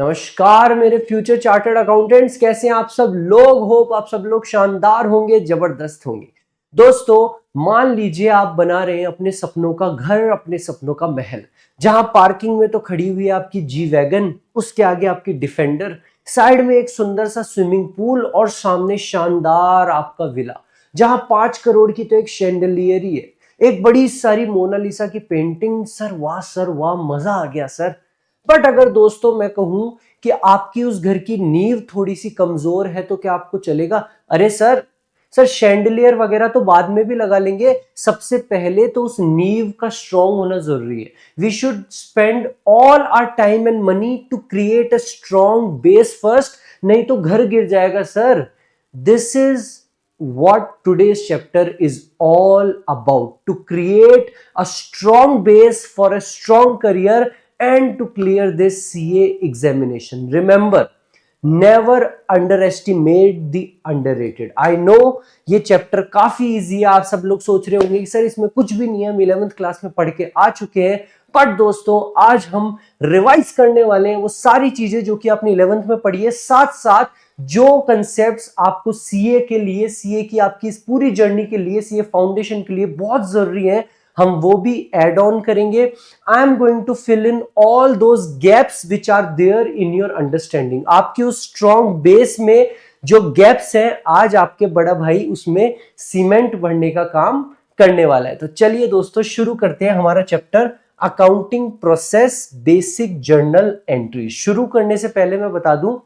नमस्कार मेरे future chartered accountants, कैसे हैं आप सब लोग। होप आप सब लोग शानदार होंगे, जबरदस्त होंगे। दोस्तों, मान लीजिए आप बना रहे हैं अपने सपनों का घर, अपने सपनों का महल, जहां पार्किंग में तो खड़ी हुई है आपकी जी वैगन, उसके आगे आपकी डिफेंडर, साइड में एक सुंदर सा स्विमिंग पूल और सामने शानदार आपका विला, जहां 5 करोड़ की तो एक शैंडलियर ही है, एक बड़ी सारी मोनालिसा की पेंटिंग। सर वाह, मजा आ गया सर। बट अगर दोस्तों मैं कहूं कि आपकी उस घर की नींव थोड़ी सी कमजोर है तो क्या आपको चलेगा? अरे सर, शैंडलियर वगैरह तो बाद में भी लगा लेंगे, सबसे पहले तो उस नींव का स्ट्रॉन्ग होना जरूरी है। We should spend all our time and money to create a strong base first, नहीं तो घर गिर जाएगा sir. This is what today's chapter is all about, to create a strong base for a strong career and to clear this CA examination. Remember, never underestimate the underrated. I know ये chapter काफी easy है। आप सब लोग सोच रहे होंगे कि सर इसमें कुछ भी नहीं है, हम 11th क्लास में पढ़ के आ चुके हैं। बट दोस्तों, आज हम रिवाइज करने वाले हैं वो सारी चीजें जो कि आपने 11th में पढ़ी है, साथ साथ जो कंसेप्ट्स आपको सीए के लिए, सीए की आपकी इस पूरी जर्नी के लिए, सीए फाउंडेशन के लिए बहुत जरूरी है, हम वो भी एड ऑन करेंगे। I am going to fill in all those gaps which are there in your understanding. आपकी उस स्ट्रॉन्ग बेस में जो गैप्स हैं, आज आपके बड़ा भाई उसमें सीमेंट भरने का काम करने वाला है। तो चलिए दोस्तों, शुरू करते हैं हमारा chapter accounting process basic journal entry. शुरू करने से पहले मैं बता दूं,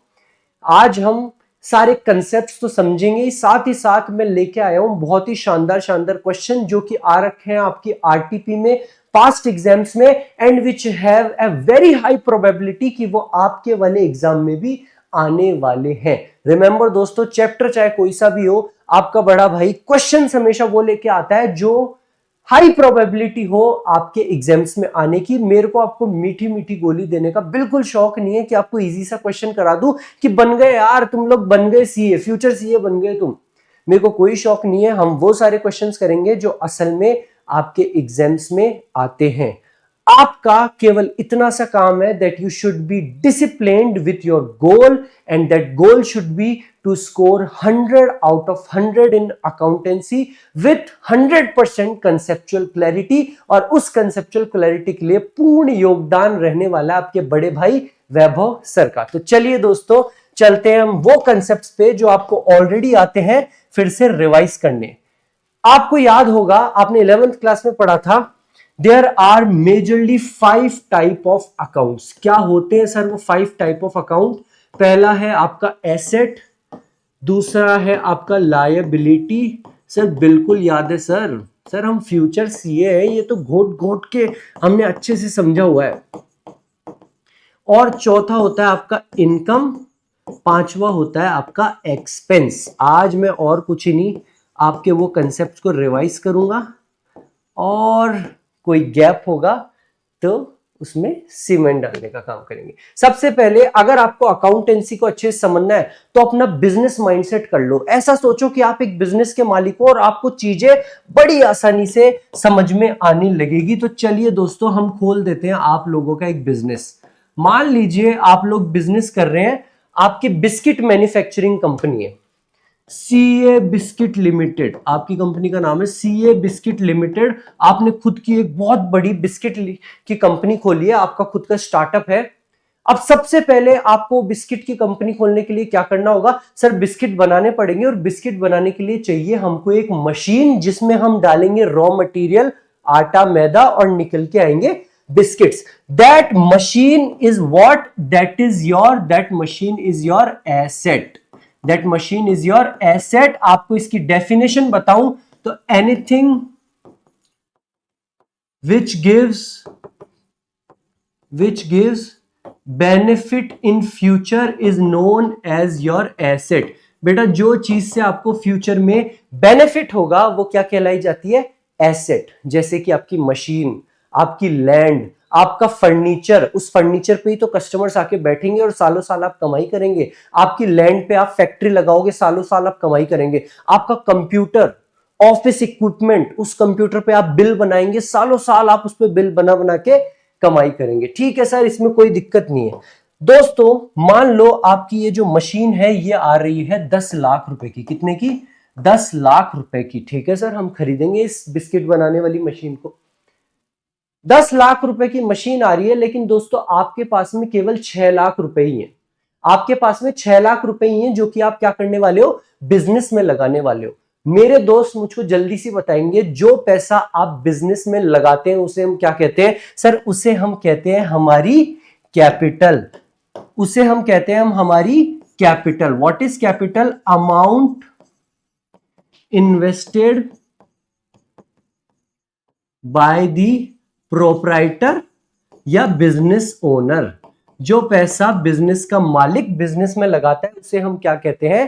आज हम सारे कंसेप्ट्स तो समझेंगे ही, साथ ही साथ मैं लेके आया हूं बहुत ही शानदार क्वेश्चन जो कि आ रखे हैं आपकी आरटीपी में, पास्ट एग्जाम्स में, and which have a very high probability कि वो आपके वाले एग्जाम में भी आने वाले हैं। रिमेंबर दोस्तों, चैप्टर चाहे कोई सा भी हो, आपका बड़ा भाई क्वेश्चन हमेशा वो लेके आता है जो हाई प्रोबेबिलिटी हो आपके एग्जाम्स में आने की। मेरे को आपको मीठी मीठी गोली देने का बिल्कुल शौक नहीं है कि आपको इजी सा क्वेश्चन करा दूं कि बन गए यार तुम लोग, बन गए सीए, फ्यूचर सीए बन गए तुम। मेरे को कोई शौक नहीं है। हम वो सारे क्वेश्चंस करेंगे जो असल में आपके एग्जाम्स में आते हैं। आपका केवल इतना सा काम है that you should be disciplined with your goal, and that goal should be to score 100 out of 100 in accountancy with 100% conceptual clarity. और उस कंसेप्चुअल क्लैरिटी के लिए पूर्ण योगदान रहने वाला आपके बड़े भाई वैभव सर का। तो चलिए दोस्तों, चलते हैं हम वो कंसेप्ट्स पे जो आपको ऑलरेडी आते हैं, फिर से रिवाइज करने। आपको याद होगा, आपने 11th क्लास में पढ़ा था, there are majorly 5 type of accounts. क्या होते हैं सर वो 5 टाइप ऑफ अकाउंट? पहला है आपका एसेट, दूसरा है आपका लायबिलिटी। सर बिल्कुल याद है सर, हम फ्यूचर सीए हैं, ये तो घोट घोट के हमने अच्छे से समझा हुआ है। और चौथा होता है आपका इनकम, पांचवा होता है आपका एक्सपेंस। आज मैं और कुछ ही नहीं, आपके वो कंसेप्ट को रिवाइज करूंगा, और कोई गैप होगा तो उसमें सीमेंट डालने का काम करेंगे। सबसे पहले, अगर आपको अकाउंटेंसी को अच्छे से समझना है तो अपना बिजनेस माइंडसेट कर लो। ऐसा सोचो कि आप एक बिजनेस के मालिक हो और आपको चीजें बड़ी आसानी से समझ में आने लगेगी। तो चलिए दोस्तों, हम खोल देते हैं आप लोगों का एक बिजनेस। मान लीजिए आप लोग बिजनेस कर रहे हैं, आपकी बिस्किट मैन्युफैक्चरिंग कंपनी है, सीए बिस्किट लिमिटेड, आपकी कंपनी का नाम है सीए बिस्किट लिमिटेड। आपने खुद की एक बहुत बड़ी बिस्किट की कंपनी खोली है, आपका खुद का स्टार्टअप है। अब सबसे पहले आपको बिस्किट की कंपनी खोलने के लिए क्या करना होगा? सर बिस्किट बनाने पड़ेंगे, और बिस्किट बनाने के लिए चाहिए हमको एक मशीन जिसमें हम डालेंगे रॉ मटेरियल, आटा मैदा, और निकल के आएंगे biscuits. That machine is what? That machine is your asset. That machine is your asset। आपको इसकी डेफिनेशन बताऊं तो anything which gives benefit in future is known as your asset। बेटा, जो चीज से आपको फ्यूचर में बेनिफिट होगा वो क्या कहलाई जाती है? एसेट। जैसे कि आपकी मशीन, आपकी लैंड, आपका फर्नीचर, उस फर्नीचर पे ही तो कस्टमर्स आके बैठेंगे और सालों साल आप कमाई करेंगे। आपकी लैंड पे आप फैक्ट्री लगाओगे, सालों साल आप कमाई करेंगे। आपका कंप्यूटर, ऑफिस इक्विपमेंट, उस कंप्यूटर पे आप बिल बनाएंगे, सालों साल आप उस पे बिल बना बना के कमाई करेंगे। ठीक है सर, इसमें कोई दिक्कत नहीं है। दोस्तों मान लो आपकी ये जो मशीन है ये आ रही है 10 लाख रुपए की। कितने की? 10 लाख रुपए की। ठीक है सर, हम खरीदेंगे इस बिस्किट बनाने वाली मशीन को। 10 लाख रुपए की मशीन आ रही है, लेकिन दोस्तों आपके पास में केवल 6 लाख रुपए ही हैं। आपके पास में 6 लाख रुपए ही हैं जो कि आप क्या करने वाले हो? बिजनेस में लगाने वाले हो। मेरे दोस्त मुझको जल्दी से बताएंगे, जो पैसा आप बिजनेस में लगाते हैं उसे हम क्या कहते हैं? सर उसे हम कहते हैं हमारी कैपिटल। उसे हम कहते हैं हमारी capital. What is capital? Amount invested by the proprietor या बिजनेस ओनर। जो पैसा बिजनेस का मालिक बिजनेस में लगाता है उसे हम क्या कहते हैं?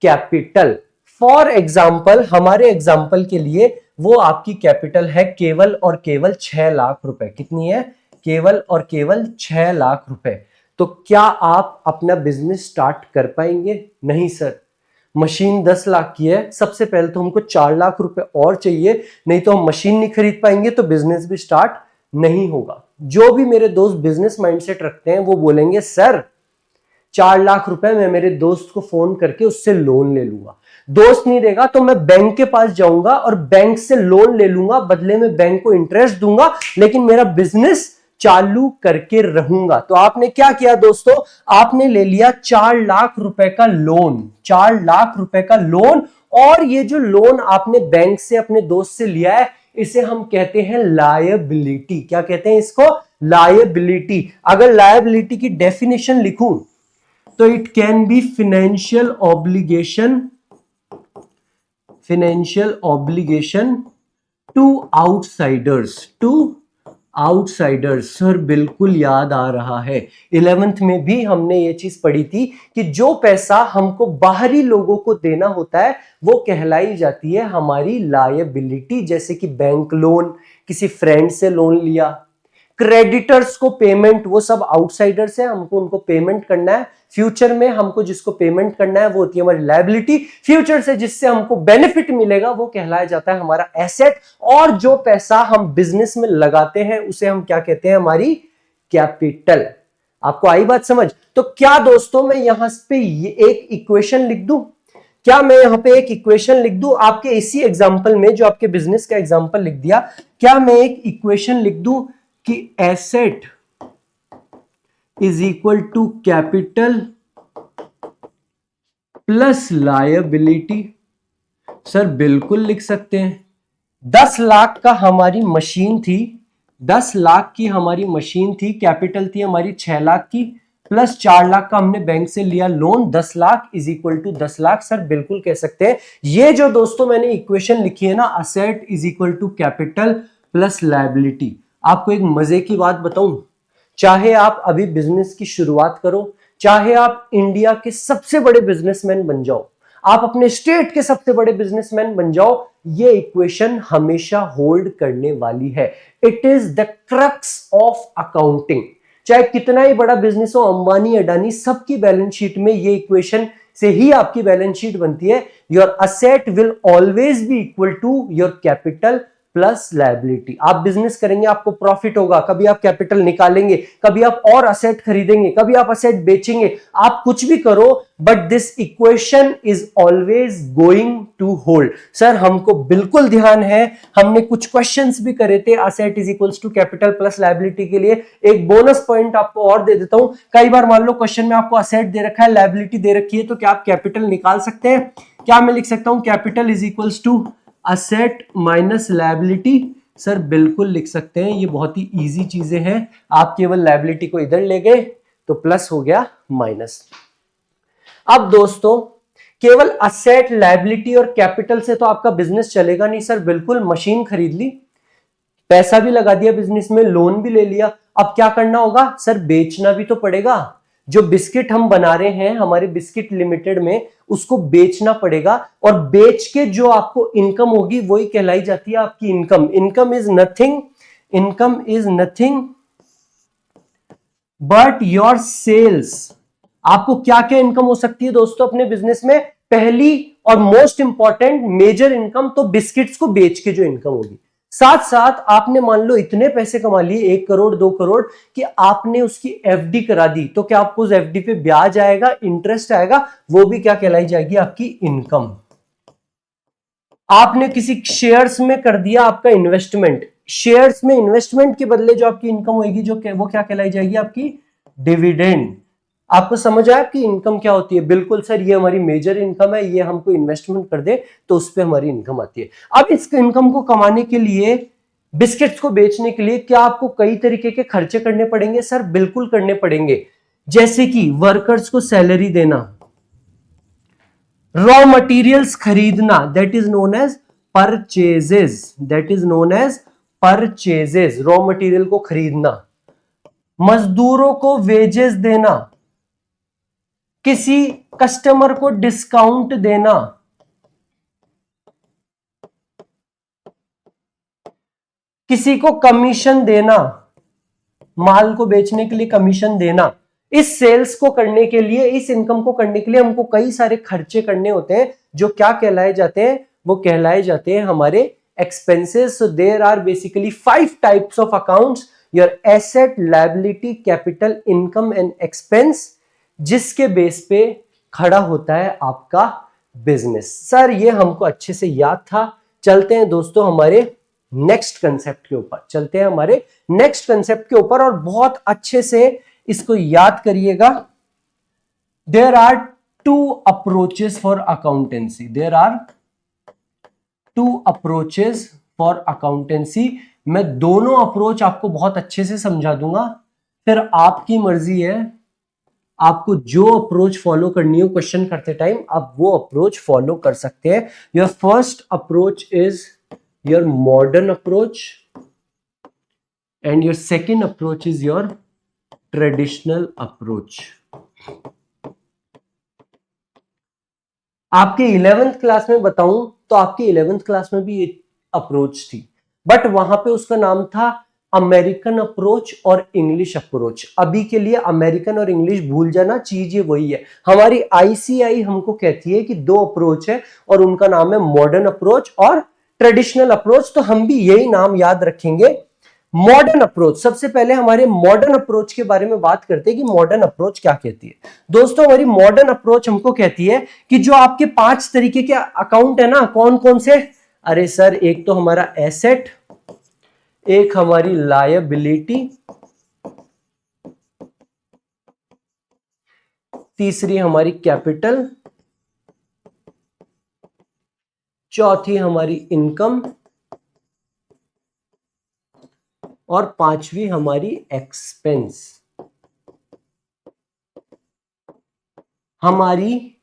कैपिटल। फॉर एग्जाम्पल, हमारे एग्जाम्पल के लिए वो आपकी कैपिटल है केवल और केवल 6 लाख रुपए। कितनी है? केवल और केवल 6 लाख रुपए। तो क्या आप अपना बिजनेस स्टार्ट कर पाएंगे? नहीं सर, मशीन 10 लाख की है, सबसे पहले तो हमको 4 लाख रुपए और चाहिए, नहीं तो हम मशीन नहीं खरीद पाएंगे, तो बिजनेस भी स्टार्ट नहीं होगा। जो भी मेरे दोस्त बिजनेस माइंडसेट रखते हैं वो बोलेंगे सर 4 लाख रुपए मैं मेरे दोस्त को फोन करके उससे लोन ले लूंगा। दोस्त नहीं देगा तो मैं बैंक के पास जाऊंगा और बैंक से लोन ले लूंगा, बदले में बैंक को इंटरेस्ट दूंगा, लेकिन मेरा बिजनेस चालू करके रहूंगा। तो आपने क्या किया दोस्तों? आपने ले लिया 4 लाख रुपए का लोन। 4 लाख रुपए का लोन। और ये जो लोन आपने बैंक से अपने दोस्त से लिया है इसे हम कहते हैं लायबिलिटी। क्या कहते हैं इसको? लायबिलिटी। अगर लायबिलिटी की डेफिनेशन लिखूं तो it can be financial obligation to outsiders. Sir बिल्कुल याद आ रहा है, 11th में भी हमने ये चीज पढ़ी थी कि जो पैसा हमको बाहरी लोगों को देना होता है वो कहलाई जाती है हमारी लायबिलिटी। जैसे कि बैंक लोन, किसी फ्रेंड से लोन लिया, क्रेडिटर्स को पेमेंट, वो सब आउटसाइडर्स है, हमको उनको पेमेंट करना है। फ्यूचर में हमको जिसको पेमेंट करना है वो होती है हमारी लायबिलिटी। फ्यूचर से जिससे हमको बेनिफिट मिलेगा वो कहलाया जाता है हमारा एसेट। और जो पैसा हम बिजनेस में लगाते हैं उसे हम क्या कहते हैं? हमारी कैपिटल। आपको आई बात समझ? तो क्या दोस्तों मैं यहां पे एक इक्वेशन लिख दूं? क्या मैं यहां पे एक इक्वेशन लिख दूं आपके इसी एग्जांपल में, जो आपके बिजनेस का एग्जांपल लिख दिया, क्या मैं एक इक्वेशन लिख दूं कि asset is equal to capital plus liability? Sir बिल्कुल लिख सकते हैं। 10 लाख का हमारी मशीन थी, 10 लाख की हमारी मशीन थी, कैपिटल थी हमारी 6 लाख की, प्लस 4 लाख का हमने बैंक से लिया loan, 10 lakh is equal to 10 lakh. Sir बिल्कुल कह सकते हैं। ये जो दोस्तों मैंने इक्वेशन लिखी है ना, asset is equal to capital plus liability, आपको एक मजे की बात बताऊं, चाहे आप अभी बिजनेस की शुरुआत करो, चाहे आप इंडिया के सबसे बड़े बिजनेसमैन बन जाओ, आप अपने स्टेट के सबसे बड़े बिजनेसमैन बन जाओ, ये इक्वेशन हमेशा होल्ड करने वाली है। It is the crux of accounting. चाहे कितना ही बड़ा बिजनेस हो, अंबानी अडानी, सबकी बैलेंस शीट में ये इक्वेशन से ही आपकी बैलेंस शीट बनती है। Your asset will always be equal to your capital plus liability. आप बिजनेस करेंगे आपको प्रॉफिट होगा, कभी आप कैपिटल निकालेंगे, कभी आप और असेट खरीदेंगे, कभी आप असेट बेचेंगे, आप कुछ भी करो, but this equation is always going to hold. Sir हमको बिल्कुल ध्यान है, हमने कुछ क्वेश्चंस भी करे थे asset is equals to capital plus liability के लिए। एक बोनस पॉइंट आपको और दे देता हूं, कई बार मान लो क्वेश्चन में आपको असेट दे रखा है, लायबिलिटी दे रखी है, तो क्या आप कैपिटल निकाल सकते हैं? क्या मैं लिख सकता हूं capital is equals to asset minus liability? Sir बिल्कुल लिख सकते हैं, ये बहुत ही इजी चीजें हैं। आप केवल लायबिलिटी को इधर ले गए तो प्लस हो गया माइनस। अब दोस्तों केवल असेट, लायबिलिटी और कैपिटल से तो आपका बिजनेस चलेगा नहीं। सर बिल्कुल, मशीन खरीद ली, पैसा भी लगा दिया बिजनेस में, लोन भी ले लिया, अब क्या करना होगा? सर बेचना भी तो पड़ेगा। जो बिस्किट हम बना रहे हैं हमारे बिस्किट लिमिटेड में, उसको बेचना पड़ेगा, और बेच के जो आपको इनकम होगी वही कहलाई जाती है आपकी income. Income is nothing but your sales. आपको क्या क्या इनकम हो सकती है दोस्तों अपने बिजनेस में? पहली और मोस्ट इंपॉर्टेंट मेजर इनकम तो बिस्किट्स को बेच के जो इनकम होगी। साथ साथ आपने मान लो इतने पैसे कमा लिए 1 करोड़ 2 करोड़ कि आपने उसकी एफडी करा दी, तो क्या आपको उस एफडी पे ब्याज आएगा, इंटरेस्ट आएगा, वो भी क्या कहलाई जाएगी, आपकी इनकम। आपने किसी शेयर्स में कर दिया आपका इन्वेस्टमेंट, शेयर्स में इन्वेस्टमेंट के बदले जो आपकी इनकम होगी जो वो क्या कहलाई जाएगी, आपकी डिविडेंड। आपको समझ आया आपकी इनकम क्या होती है? बिल्कुल सर, ये हमारी मेजर इनकम है, ये हमको इन्वेस्टमेंट कर दे तो उस पर हमारी इनकम आती है। अब इस इनकम को कमाने के लिए, बिस्किट्स को बेचने के लिए क्या आपको कई तरीके के खर्चे करने पड़ेंगे? सर बिल्कुल करने पड़ेंगे, जैसे कि वर्कर्स को सैलरी देना, रॉ मटेरियल्स खरीदना, that is known as purchases, that is known as purchases, raw material को खरीदना, मजदूरों को वेजेस देना, किसी कस्टमर को डिस्काउंट देना, किसी को कमीशन देना, माल को बेचने के लिए कमीशन देना। इस सेल्स को करने के लिए, इस इनकम को करने के लिए हमको कई सारे खर्चे करने होते हैं, जो क्या कहलाए जाते हैं, वो कहलाए जाते हैं हमारे expenses. So there are basically 5 types of accounts, your asset, liability, capital, income and expense, जिसके बेस पे खड़ा होता है आपका बिजनेस। सर ये हमको अच्छे से याद था। चलते हैं दोस्तों हमारे नेक्स्ट कंसेप्ट के ऊपर, चलते हैं हमारे नेक्स्ट कंसेप्ट के ऊपर, और बहुत अच्छे से इसको याद करिएगा। There are 2 approaches for accountancy, there are 2 approaches for accountancy. मैं दोनों अप्रोच आपको बहुत अच्छे से समझा दूंगा, फिर आपकी मर्जी है, आपको जो अप्रोच फॉलो करनी हो क्वेश्चन करते टाइम आप वो अप्रोच फॉलो कर सकते हैं। Your first approach is your modern approach and your second approach is your traditional approach. आपके 11th क्लास में बताऊं तो आपकी 11th क्लास में भी ये अप्रोच थी, बट वहां पे उसका नाम था अमेरिकन अप्रोच और इंग्लिश अप्रोच। अभी के लिए अमेरिकन और इंग्लिश भूल जाना, चीज ये वही है। हमारी आईसीआई हमको कहती है कि 2 अप्रोच है और उनका नाम है मॉडर्न अप्रोच और ट्रेडिशनल अप्रोच, तो हम भी यही नाम याद रखेंगे, मॉडर्न अप्रोच। सबसे पहले हमारे मॉडर्न अप्रोच के बारे में बात करते हैं कि मॉडर्न अप्रोच क्या कहती है। दोस्तों हमारी मॉडर्न अप्रोच हमको कहती है कि जो आपके 5 तरीके के अकाउंट है ना, कौन कौन से? अरे सर, एक तो हमारा एसेट, एक हमारी लायबिलिटी, तीसरी हमारी कैपिटल, चौथी हमारी इनकम, और 5वीं हमारी एक्सपेंस। हमारी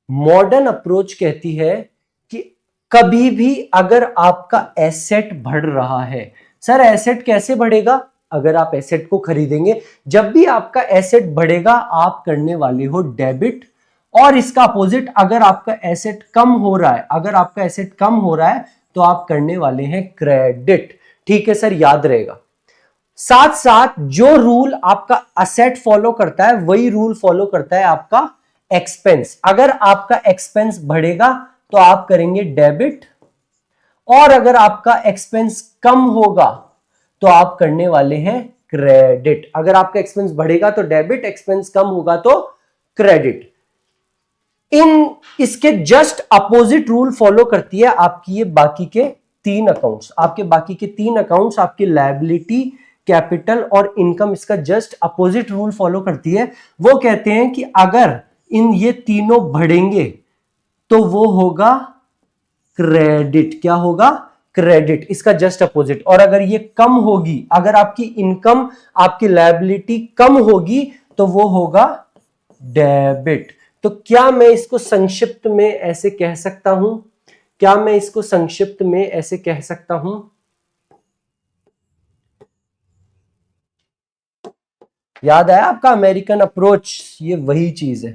मॉडर्न अप्रोच कहती है कि कभी भी अगर आपका एसेट बढ़ रहा है, सर एसेट कैसे बढ़ेगा? अगर आप एसेट को खरीदेंगे, जब भी आपका एसेट बढ़ेगा आप करने वाले हो डेबिट, और इसका अपोजिट अगर आपका एसेट कम हो रहा है, अगर आपका एसेट कम हो रहा है तो आप करने वाले हैं क्रेडिट। ठीक है सर, याद रहेगा। साथ साथ जो रूल आपका असेट फॉलो करता है वही रूल फॉलो करता है आपका एक्सपेंस। अगर आपका एक्सपेंस बढ़ेगा तो आप करेंगे डेबिट, और अगर आपका एक्सपेंस कम होगा तो आप करने वाले हैं क्रेडिट। अगर आपका एक्सपेंस बढ़ेगा तो डेबिट, एक्सपेंस कम होगा तो क्रेडिट। इन इसके जस्ट अपोजिट रूल फॉलो करती है आपकी ये बाकी के 3 अकाउंट्स। आपके बाकी के 3 अकाउंट्स, आपकी लायबिलिटी, कैपिटल और इनकम, इसका जस्ट अपोजिट रूल फॉलो करती है। वो कहते हैं कि अगर इन ये तीनों बढ़ेंगे तो वो होगा क्रेडिट। क्या होगा? क्रेडिट। इसका जस्ट अपोजिट। और अगर ये कम होगी, अगर आपकी इनकम, आपकी लायबिलिटी कम होगी तो वो होगा डेबिट। तो क्या मैं इसको संक्षिप्त में ऐसे कह सकता हूं? क्या मैं इसको संक्षिप्त में ऐसे कह सकता हूं? याद आया आपका अमेरिकन अप्रोच? ये वही चीज है,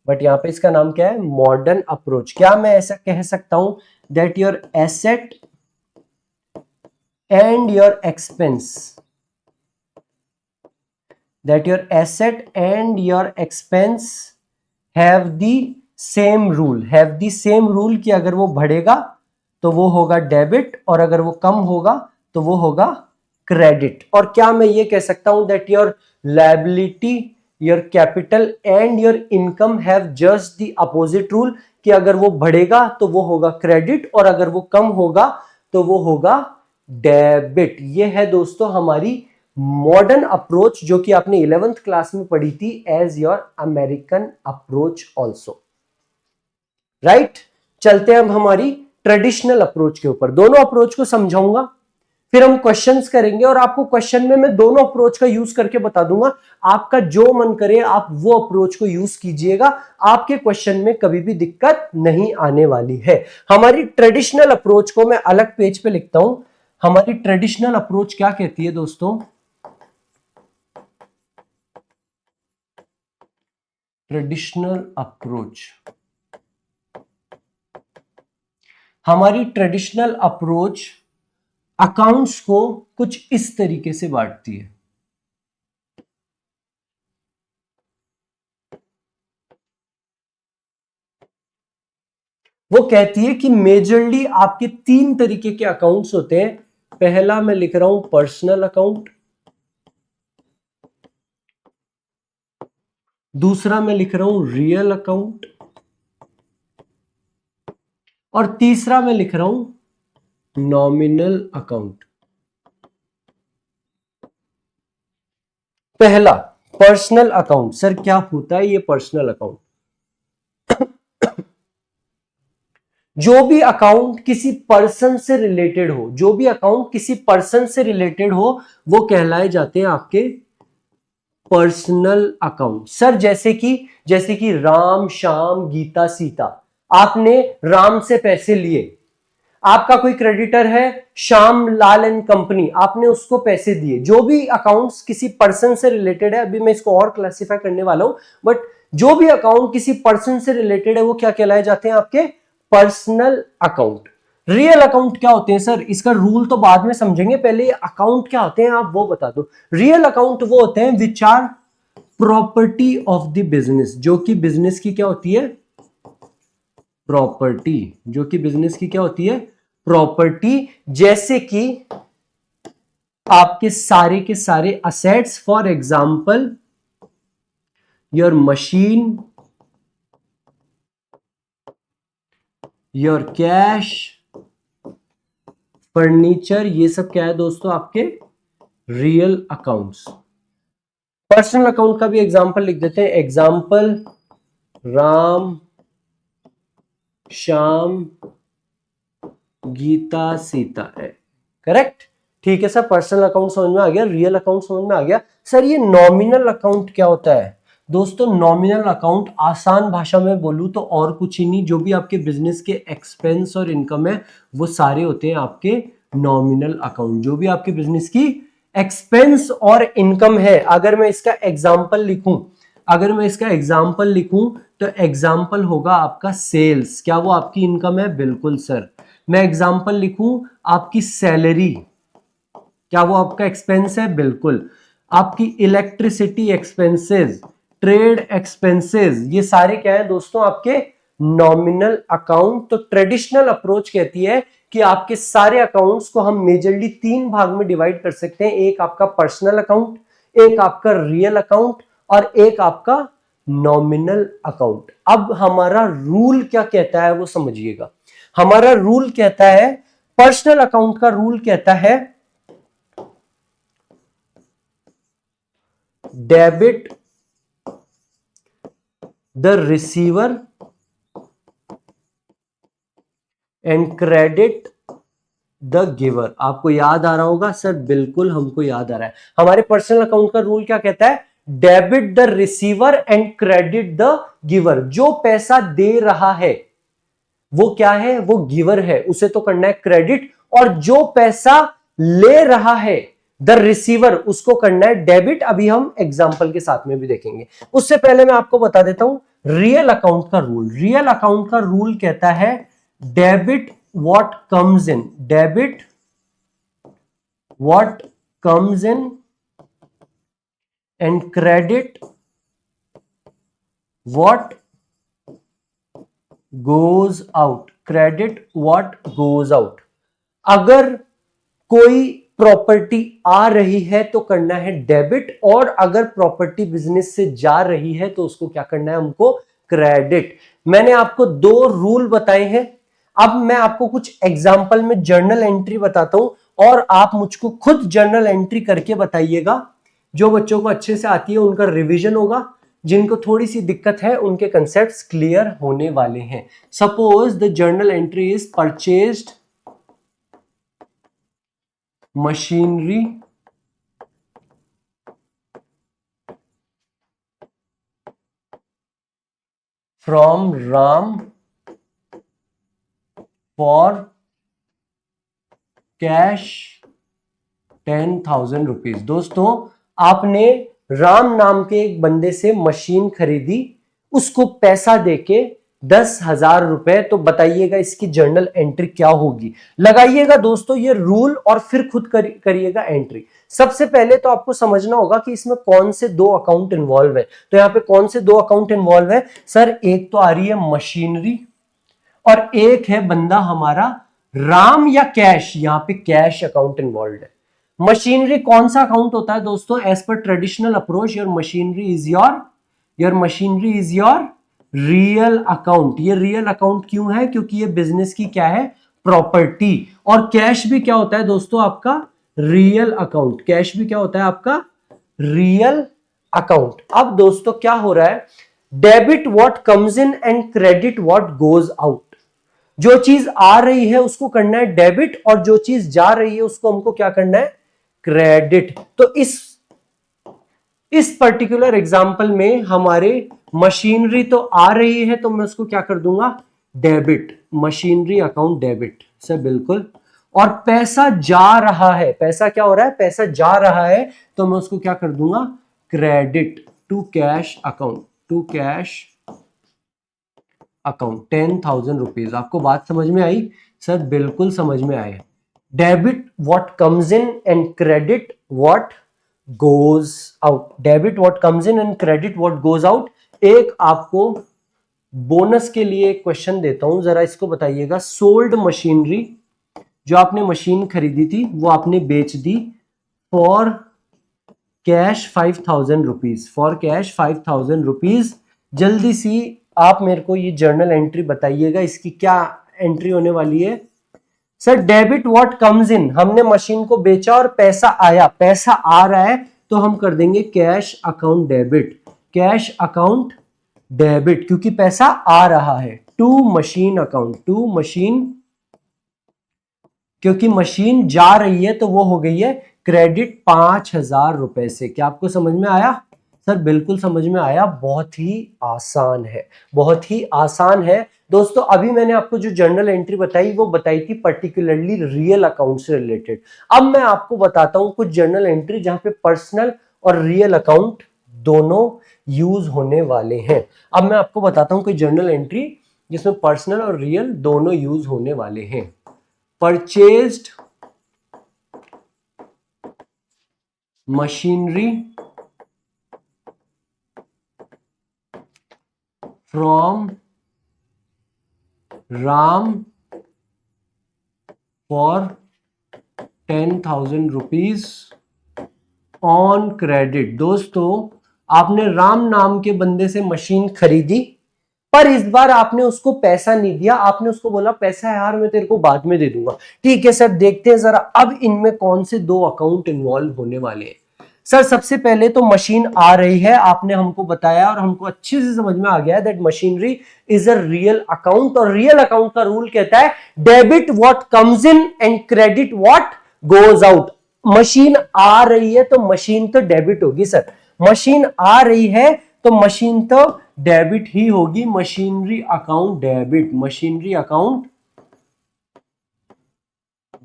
बट यहां पे इसका नाम क्या है? Modern approach. क्या मैं ऐसा कह सकता हूं that your asset and your expense, that your asset and your expense have the same rule, have the same rule कि अगर वो बढ़ेगा तो वो होगा डेबिट, और अगर वो कम होगा तो वो होगा क्रेडिट। और क्या मैं ये कह सकता हूं that your liability, your capital and your income have just the opposite rule, कि अगर वो बढ़ेगा तो वो होगा क्रेडिट और अगर वो कम होगा तो वो होगा डेबिट। ये है दोस्तों हमारी मॉडर्न अप्रोच जो कि आपने 11th क्लास में पढ़ी थी as your American approach also, right. चलते हैं अब हमारी ट्रेडिशनल अप्रोच के ऊपर। दोनों अप्रोच को समझाऊंगा, फिर हम क्वेश्चंस करेंगे और आपको क्वेश्चन में मैं दोनों अप्रोच का यूज करके बता दूंगा। आपका जो मन करे आप वो अप्रोच को यूज कीजिएगा, आपके क्वेश्चन में कभी भी दिक्कत नहीं आने वाली है। हमारी ट्रेडिशनल अप्रोच को मैं अलग पेज पे लिखता हूं। हमारी ट्रेडिशनल अप्रोच क्या कहती है दोस्तों? ट्रेडिशनल अप्रोच, हमारी ट्रेडिशनल अप्रोच अकाउंट्स को कुछ इस तरीके से बांटती है। वो कहती है कि मेजरली आपके 3 तरीके के अकाउंट्स होते हैं। पहला मैं लिख रहा हूं पर्सनल अकाउंट, दूसरा मैं लिख रहा हूं रियल अकाउंट, और तीसरा मैं लिख रहा हूं नॉमिनल अकाउंट। पहला पर्सनल अकाउंट, सर क्या होता है ये पर्सनल अकाउंट? जो भी अकाउंट किसी पर्सन से रिलेटेड हो, जो भी अकाउंट किसी पर्सन से रिलेटेड हो वो कहलाए जाते हैं आपके पर्सनल अकाउंट। सर जैसे कि राम श्याम गीता सीता, आपने राम से पैसे लिए, आपका कोई क्रेडिटर है श्याम लाल एंड कंपनी, आपने उसको पैसे दिए। जो भी अकाउंट्स किसी पर्सन से रिलेटेड है, अभी मैं इसको और क्लासिफाई करने वाला हूं, बट जो भी अकाउंट किसी पर्सन से रिलेटेड है वो क्या कहलाए जाते हैं? आपके पर्सनल अकाउंट। रियल अकाउंट क्या होते हैं सर? इसका रूल तो बाद में समझेंगे, पहले अकाउंट क्या होते हैं आप वो बता दो। रियल अकाउंट वो होते हैं which are property of the business, जो कि बिजनेस की क्या होती है? प्रॉपर्टी। जो कि बिजनेस की क्या होती है? प्रॉपर्टी। जैसे कि आपके सारे assets, for example your machine, your cash, furniture, ये सब क्या है दोस्तों? आपके रियल अकाउंट्स। पर्सनल अकाउंट का भी एग्जांपल लिख देते हैं। एग्जांपल राम श्याम गीता सीता है, करेक्ट। ठीक है सर, पर्सनल अकाउंट समझ में आ गया, रियल अकाउंट समझ में आ गया। सर ये नॉमिनल अकाउंट क्या होता है? दोस्तों नॉमिनल अकाउंट आसान भाषा में बोलूं तो और कुछ ही नहीं, जो भी आपके बिजनेस के एक्सपेंस और इनकम है वो सारे होते हैं आपके नॉमिनल अकाउंट। जो भी आपके बिजनेस की एक्सपेंस और इनकम है, अगर मैं इसका एग्जाम्पल लिखूं तो एग्जाम्पल होगा आपका सेल्स। क्या वो आपकी इनकम है? बिल्कुल सर। मैं एग्जाम्पल लिखूं आपकी सैलरी, क्या वो आपका एक्सपेंस है? बिल्कुल। आपकी इलेक्ट्रिसिटी एक्सपेंसेस, ट्रेड एक्सपेंसेस, ये सारे क्या है दोस्तों? आपके नॉमिनल अकाउंट। तो ट्रेडिशनल अप्रोच कहती है कि आपके सारे अकाउंट्स को हम मेजरली 3 भाग में डिवाइड कर सकते हैं। एक आपका पर्सनल अकाउंट, एक आपका रियल अकाउंट, और एक आपका नॉमिनल अकाउंट। अब हमारा रूल क्या कहता है वो समझिएगा। हमारा रूल कहता है, पर्सनल अकाउंट का रूल कहता है debit the receiver and credit the giver. आपको याद आ रहा होगा सर? बिल्कुल हमको याद आ रहा है। हमारे पर्सनल अकाउंट का रूल क्या कहता है? Debit the receiver and credit the giver. जो पैसा दे रहा है वो क्या है? वो गिवर है, उसे तो करना है क्रेडिट। और जो पैसा ले रहा है द रिसीवर, उसको करना है डेबिट। अभी हम एग्जांपल के साथ में भी देखेंगे। उससे पहले मैं आपको बता देता हूं रियल अकाउंट का रूल। रियल अकाउंट का रूल कहता है debit what comes in, debit what comes in and credit what goes out. Credit what goes out. अगर कोई प्रॉपर्टी आ रही है तो करना है डेबिट, और अगर प्रॉपर्टी बिजनेस से जा रही है तो उसको क्या करना है हमको, क्रेडिट। मैंने आपको दो रूल बताए हैं। अब मैं आपको कुछ एग्जांपल में जर्नल एंट्री बताता हूं और आप मुझको खुद जर्नल एंट्री करके बताइएगा। जो बच्चों को अच्छे से आती है उनका रिवीजन होगा, जिनको थोड़ी सी दिक्कत है उनके कंसेप्ट्स क्लियर होने वाले हैं। Suppose the journal entry is purchased machinery from Ram for cash 10,000 rupees. दोस्तों, आपने राम नाम के एक बंदे से मशीन खरीदी, उसको पैसा देके 10,000 रुपए। तो बताइएगा इसकी जर्नल एंट्री क्या होगी। लगाइएगा दोस्तों ये रूल और फिर खुद करिएगा एंट्री। सबसे पहले तो आपको समझना होगा कि इसमें कौन से दो अकाउंट इन्वॉल्व है। तो यहां पे कौन से दो अकाउंट इन्वॉल्व है सर? एक तो आ रही है मशीनरी और एक है बंदा हमारा राम या कैश। यहां पे कैश अकाउंट इन्वॉल्व है। मशीनरी कौन सा अकाउंट होता है दोस्तों? As per traditional approach your machinery is your real account. ये रियल अकाउंट क्यों है? क्योंकि ये बिजनेस की क्या है, प्रॉपर्टी। और कैश भी क्या होता है दोस्तों? आपका रियल अकाउंट। कैश भी क्या होता है? आपका रियल अकाउंट। अब दोस्तों क्या हो रहा है, debit what comes in and credit what goes out. जो चीज आ रही है उसको करना है डेबिट, और जो चीज जा रही है उसको हमको क्या करना है, क्रेडिट। तो इस पर्टिकुलर एग्जांपल में हमारे मशीनरी तो आ रही है तो मैं उसको क्या कर दूंगा, debit. Machinery account debit sir, बिल्कुल। और पैसा जा रहा है, पैसा क्या हो रहा है, पैसा जा रहा है, तो मैं उसको क्या कर दूंगा, credit to cash account, to cash account 10,000 rupees. आपको बात समझ में आई सर? बिल्कुल समझ में आए। Debit what comes in and credit what goes out. Debit what comes in and credit what goes out. एक आपको बोनस के लिए क्वेश्चन देता हूं, जरा इसको बताइएगा। सोल्ड मशीनरी, जो आपने मशीन खरीदी थी वो आपने बेच दी for cash 5,000 rupees, for cash 5,000 rupees. जल्दी सी आप मेरे को ये जर्नल एंट्री बताइएगा, इसकी क्या एंट्री होने वाली है सर? डेबिट व्हाट कम्स इन, हमने मशीन को बेचा और पैसा आया, पैसा आ रहा है तो हम कर देंगे cash account debit, cash account debit, क्योंकि पैसा आ रहा है। To machine account, to machine, क्योंकि मशीन जा रही है तो वो हो गई है क्रेडिट 5,000 रुपए से। क्या आपको समझ में आया सर? बिल्कुल समझ में आया। बहुत ही आसान है, बहुत ही आसान है दोस्तों। अभी मैंने आपको जो जर्नल एंट्री बताई वो बताई थी पर्टिकुलरली रियल अकाउंट से रिलेटेड। अब मैं आपको बताता हूं कुछ जर्नल एंट्री जहां पे पर्सनल और रियल अकाउंट दोनों यूज होने वाले हैं। अब मैं आपको बताता हूं कोई जर्नल एंट्री जिसमें पर्सनल और रियल दोनों यूज होने वाले हैं। Purchased machinery from Ram for 10,000 rupees on credit. दोस्तों, आपने राम नाम के बंदे से मशीन खरीदी, पर इस बार आपने उसको पैसा नहीं दिया। आपने उसको बोला पैसा यार मैं तेरे को बाद में दे दूंगा। ठीक है सर, देखते हैं जरा अब इनमें कौन से दो अकाउंट इन्वॉल्व होने वाले हैं। सर सबसे पहले तो मशीन आ रही है, आपने हमको बताया और हमको अच्छे से समझ में आ गया that machinery is a real account. और रियल अकाउंट का रूल कहता है debit what comes in and credit what goes out. Machine आ रही है तो मशीन तो डेबिट होगी सर, मशीन आ रही है तो मशीन तो डेबिट ही होगी। Machinery account debit, machinery account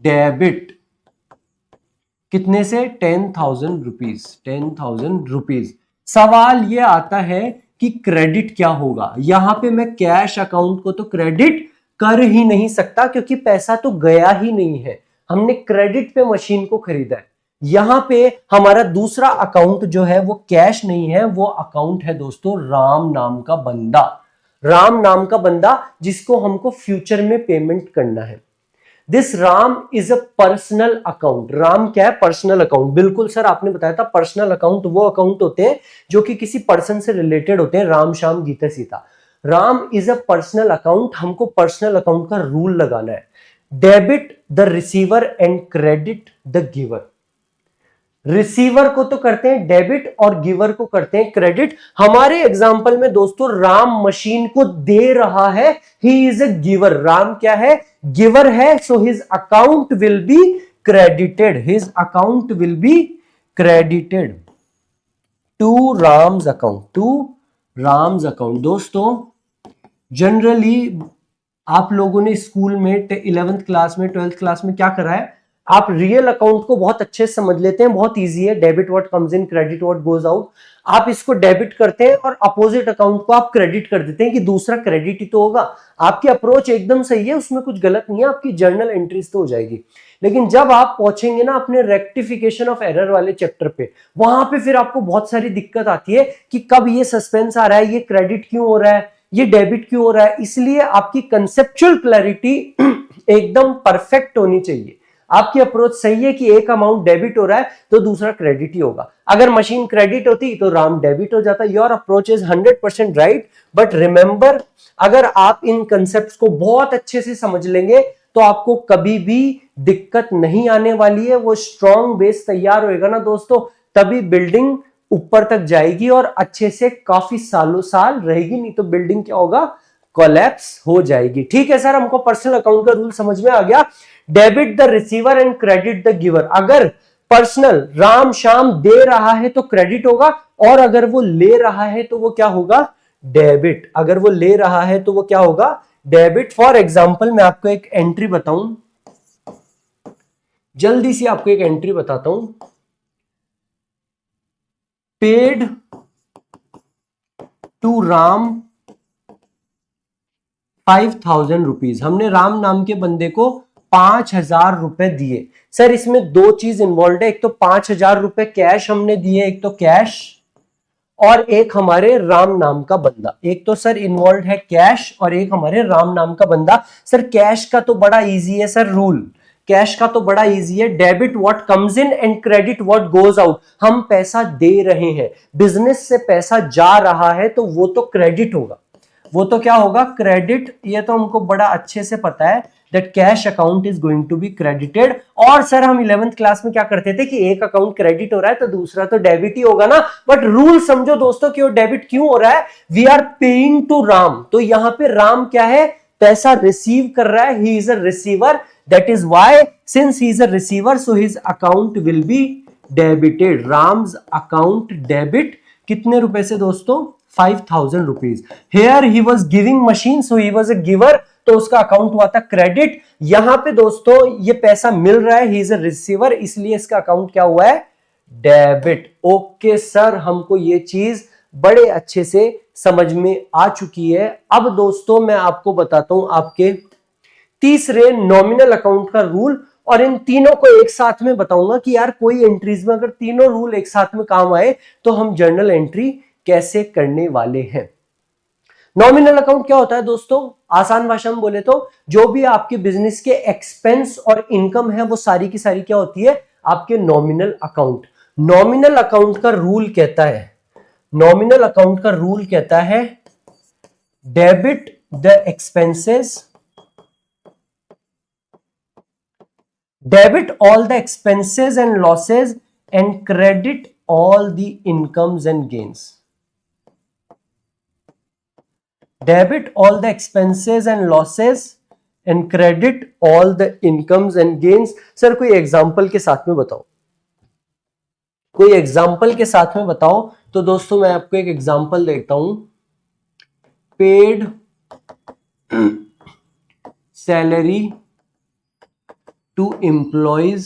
debit. कितने से? 10,000 रुपीज, 10,000 रुपीज। सवाल यह आता है कि क्रेडिट क्या होगा। यहां पे मैं कैश अकाउंट को तो क्रेडिट कर ही नहीं सकता क्योंकि पैसा तो गया ही नहीं है, हमने क्रेडिट पे मशीन को खरीदा है। यहां पे हमारा दूसरा अकाउंट जो है वो कैश नहीं है, वो अकाउंट है दोस्तों राम नाम का बंदा। राम नाम का बंदा जिसको हमको फ्यूचर में पेमेंट करना है। This Ram is a personal account. Ram क्या है? Personal account. बिल्कुल सर, आपने बताया था पर्सनल अकाउंट वो अकाउंट होते हैं जो कि किसी पर्सन से रिलेटेड होते हैं। Ram Shyam Geeta Sita. Ram is a personal account. हमको पर्सनल अकाउंट का रूल लगाना है। Debit the receiver and credit the giver. Receiver को तो करते हैं डेबिट और गिवर को करते हैं क्रेडिट। हमारे एग्जाम्पल में दोस्तों राम मशीन को दे रहा है, he is a giver. Ram क्या है? गिवर है। So his account will be credited. His account will be credited to Ram's account. To Ram's account. दोस्तों जनरली आप लोगों ने स्कूल में 11th क्लास में 12th क्लास में क्या करा है? आप रियल अकाउंट को बहुत अच्छे से समझ लेते हैं, बहुत इजी है। Debit what comes in, credit what goes out. आप इसको डेबिट करते हैं और अपोजिट अकाउंट को आप क्रेडिट कर देते हैं कि दूसरा क्रेडिट ही तो होगा। आपकी अप्रोच एकदम सही है, उसमें कुछ गलत नहीं है, आपकी जर्नल एंट्रीज तो हो जाएगी। लेकिन जब आप पहुंचेंगे ना अपने रेक्टिफिकेशन ऑफ एरर वाले चैप्टर पे, वहां पे फिर आपको बहुत सारी दिक्कत आती है कि कब ये सस्पेंस आ रहा है, ये क्रेडिट क्यों हो रहा है, ये डेबिट क्यों हो रहा है। इसलिए आपकी कंसेप्चुअल क्लैरिटी एकदम परफेक्ट होनी चाहिए। आपकी अप्रोच सही है कि एक अमाउंट डेबिट हो रहा है तो दूसरा क्रेडिट ही होगा। अगर मशीन क्रेडिट होती तो राम डेबिट हो जाता। Your approach is 100% right. But remember, अगर आप इन कंसेप्ट्स को बहुत अच्छे से समझ लेंगे तो आपको कभी भी दिक्कत नहीं आने वाली है। वो स्ट्रॉन्ग बेस तैयार होएगा ना दोस्तों, तभी बिल्डिंग ऊपर तक जाएगी और अच्छे से काफी सालों साल रहेगी। नहीं तो बिल्डिंग क्या होगा? कोलैप्स हो जाएगी। ठीक है सर, हमको पर्सनल अकाउंट का रूल समझ में आ गया। Debit the receiver and credit the giver. अगर पर्सनल राम श्याम दे रहा है तो क्रेडिट होगा, और अगर वो ले रहा है तो वो क्या होगा? डेबिट। अगर वो ले रहा है तो वो क्या होगा? डेबिट। फॉर एग्जाम्पल मैं आपको एक एंट्री बताऊं, जल्दी से आपको एक एंट्री बताता हूं। Paid to Ram 5,000 rupees. हमने राम नाम के बंदे को 5,000 रुपए दिए। सर इसमें दो चीज इन्वॉल्व है, एक तो 5,000 रुपए कैश हमने दिए, एक तो कैश, और एक हमारे राम नाम का बंदा। एक तो सर इन्वॉल्व है कैश और एक हमारे राम नाम का बंदा। सर कैश का तो बड़ा इजी है सर रूल, कैश का तो बड़ा इजी है। Debit what comes in and credit what goes out. हम पैसा दे रहे हैं, बिजनेस से पैसा जा रहा है तो वो तो क्रेडिट होगा, वो तो क्या होगा? क्रेडिट। ये तो हमको बड़ा अच्छे से पता है that cash account is going to be credited. और सर हम 11th क्लास में क्या करते थे कि एक अकाउंट क्रेडिट हो रहा है तो दूसरा तो डेबिट ही होगा ना। बट रूल समझो दोस्तों कि वो डेबिट क्यों हो रहा है? We are paying to Ram. तो यहां पे राम क्या है? पैसा रिसीव कर रहा है, he is a receiver. That is why since he is a receiver so his account will be debited. Ram's account debit कितने रुपए से दोस्तों? 5,000 rupees. Here he was giving machine so he was a giver, तो उसका account हुआ था credit. यहां पे दोस्तों ये पैसा मिल रहा है, ही इज अ रिसीवर, इसलिए इसका अकाउंट क्या हुआ है? डेबिट। ओके सर, हमको ये चीज बड़े अच्छे से समझ में आ चुकी है। अब दोस्तों मैं आपको बताता हूं आपके तीसरे नॉमिनल अकाउंट का रूल, और इन तीनों को एक साथ में बताऊंगा कि यार कोई एंट्रीज में अगर तीनों रूल एक साथ में काम आए तो हम जर्नल एंट्री कैसे करने वाले हैं। नॉमिनल अकाउंट क्या होता है दोस्तों? आसान भाषा में बोले तो जो भी आपके बिजनेस के एक्सपेंस और इनकम है वो सारी की सारी क्या होती है? आपके नॉमिनल अकाउंट। नॉमिनल अकाउंट का रूल कहता है, नॉमिनल अकाउंट का रूल कहता है debit the expenses, debit all the expenses and losses and credit all the incomes and gains. Debit all the expenses and losses and credit all the incomes and gains. Sir कोई example के साथ में बताओ, कोई example के साथ में बताओ। तो दोस्तों मैं आपको एक एग्जांपल देता हूं। Paid salary to employees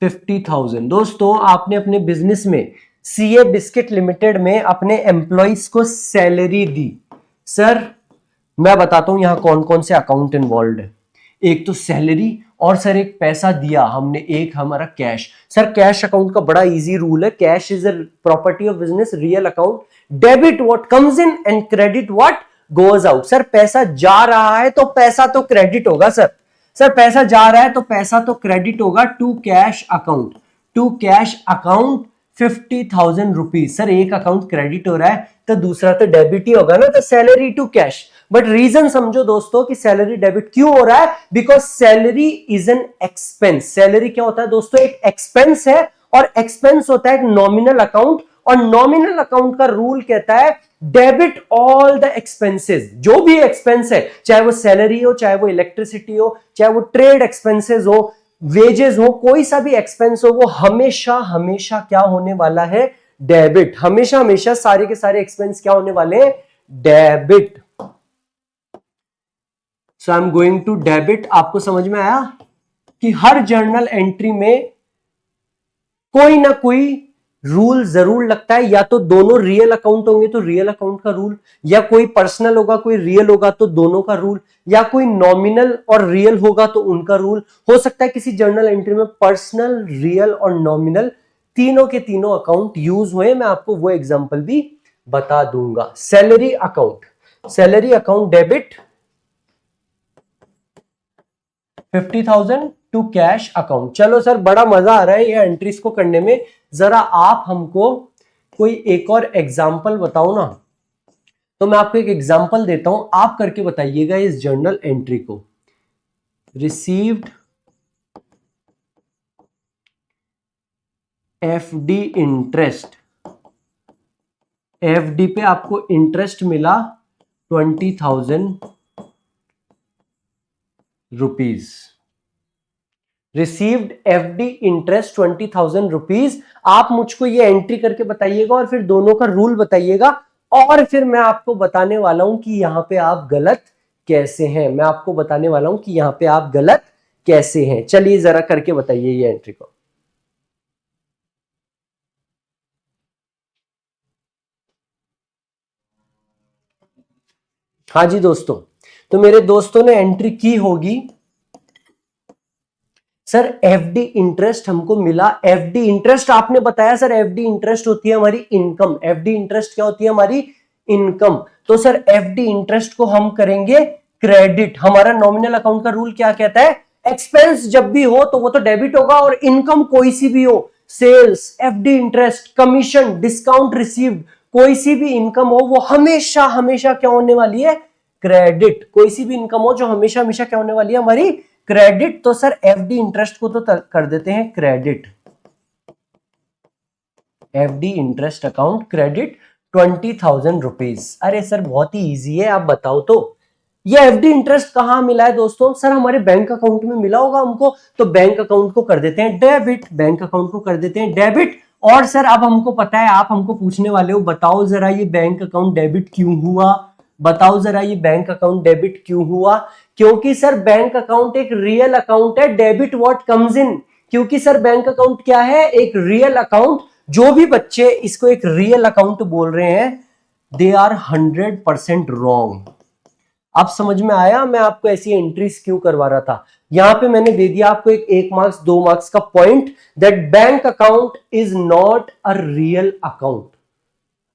₹50,000। दोस्तों आपने अपने बिजनेस में सीए बिस्किट लिमिटेड में अपने एम्प्लॉइज को सैलरी दी। सर मैं बताता हूं यहां कौन कौन से अकाउंट इन्वॉल्व है। एक तो सैलरी और सर एक पैसा दिया हमने, एक हमारा कैश। सर कैश अकाउंट का बड़ा इजी रूल है, cash is a property of business, real account, debit what comes in and credit what goes out. Sir पैसा जा रहा है तो पैसा तो क्रेडिट होगा सर, सर पैसा जा रहा है तो पैसा तो क्रेडिट होगा to cash account, to cash account 50,000 rupees. Sir एक अकाउंट क्रेडिट हो रहा है तो दूसरा तो डेबिट ही होगा ना, तो salary to cash. But reason समझो दोस्तों कि सैलरी डेबिट क्यों हो रहा है, because salary is an expense. Salary क्या होता है दोस्तों, एक एक्सपेंस है, और एक्सपेंस होता है एक नॉमिनल अकाउंट, और नॉमिनल अकाउंट का रूल कहता है डेबिट ऑल द एक्सपेंसेस। जो भी एक्सपेंस है, चाहे वो सैलरी हो, चाहे वो इलेक्ट्रिसिटी हो, चाहे वो ट्रेड एक्सपेंसेस हो, वेजेस हो, कोई सा भी एक्सपेंस हो, वो हमेशा हमेशा क्या होने वाला है, डेबिट। हमेशा हमेशा सारे के सारे एक्सपेंस क्या होने वाले हैं, debit. So I am going to debit. आपको समझ में आया कि हर जर्नल एंट्री में कोई ना कोई रूल जरूर लगता है, या तो दोनों रियल अकाउंट होंगे तो रियल अकाउंट का रूल, या कोई पर्सनल होगा कोई रियल होगा तो दोनों का रूल, या कोई नॉमिनल और रियल होगा तो उनका रूल। हो सकता है किसी जर्नल एंट्री में पर्सनल, रियल और नॉमिनल तीनों के तीनों अकाउंट यूज हुए, मैं आपको वो एग्जांपल भी बता दूंगा। Salary account, salary account debit 50,000 to cash account. चलो सर बड़ा मजा आ रहा है ये एंट्रीज को करने में, जरा आप हमको कोई एक और एग्जांपल बताओ ना। तो मैं आपको एक एग्जांपल देता हूं, आप करके बताइएगा इस जर्नल एंट्री को। रिसीव्ड एफडी इंटरेस्ट, एफडी पे आपको इंटरेस्ट मिला 20,000 rupees. Received FD interest 20,000 rupees. आप मुझको ये एंट्री करके बताइएगा और फिर दोनों का रूल बताइएगा, और फिर मैं आपको बताने वाला हूं कि यहां पे आप गलत कैसे हैं। मैं आपको बताने वाला हूं कि यहां पे आप गलत कैसे हैं। चलिए जरा करके बताइए ये एंट्री को। हाँ जी दोस्तों, तो मेरे दोस्तों ने एंट्री की होगी, सर एफडी इंटरेस्ट हमको मिला। एफडी इंटरेस्ट आपने बताया सर, एफडी इंटरेस्ट होती है हमारी इनकम। एफडी इंटरेस्ट क्या होती है, हमारी इनकम। तो सर एफडी इंटरेस्ट को हम करेंगे क्रेडिट। हमारा नॉमिनल अकाउंट का रूल क्या कहता है, एक्सपेंस जब भी हो तो वो तो डेबिट होगा, और इनकम कोई सी भी हो, sales, FD interest, commission, discount received, कोई सी भी इनकम हो वो हमेशा हमेशा क्या होने वाली है, क्रेडिट। कोई सी भी इनकम हो जो हमेशा हमेशा क्या होने वाली है, हमारी क्रेडिट। तो सर एफडी इंटरेस्ट को तो कर देते हैं credit, FD interest account credit 20,000 rupees. अरे सर बहुत ही इजी है, आप बताओ तो ये एफडी इंटरेस्ट कहां मिला है दोस्तों, सर हमारे बैंक अकाउंट में मिला होगा हमको, तो बैंक अकाउंट को कर देते हैं डेबिट, बैंक अकाउंट को कर देते हैं डेबिट। और सर अब हमको पता है, आप हमको पूछने वाले हो बताओ जरा ये बैंक अकाउंट डेबिट क्यों हुआ, बताओ जरा ये बैंक अकाउंट डेबिट क्यों हुआ। क्योंकि सर बैंक अकाउंट एक रियल अकाउंट है, डेबिट व्हाट कम्स इन। क्योंकि सर बैंक अकाउंट क्या है, एक रियल अकाउंट। जो भी बच्चे इसको एक रियल अकाउंट बोल रहे हैं, दे आर 100% रॉन्ग। अब समझ में आया मैं आपको ऐसी एंट्रीज क्यों करवा रहा था। यहां पे मैंने दे दिया आपको एक मार्क्स 2 मार्क्स का point, that bank account is not a real account.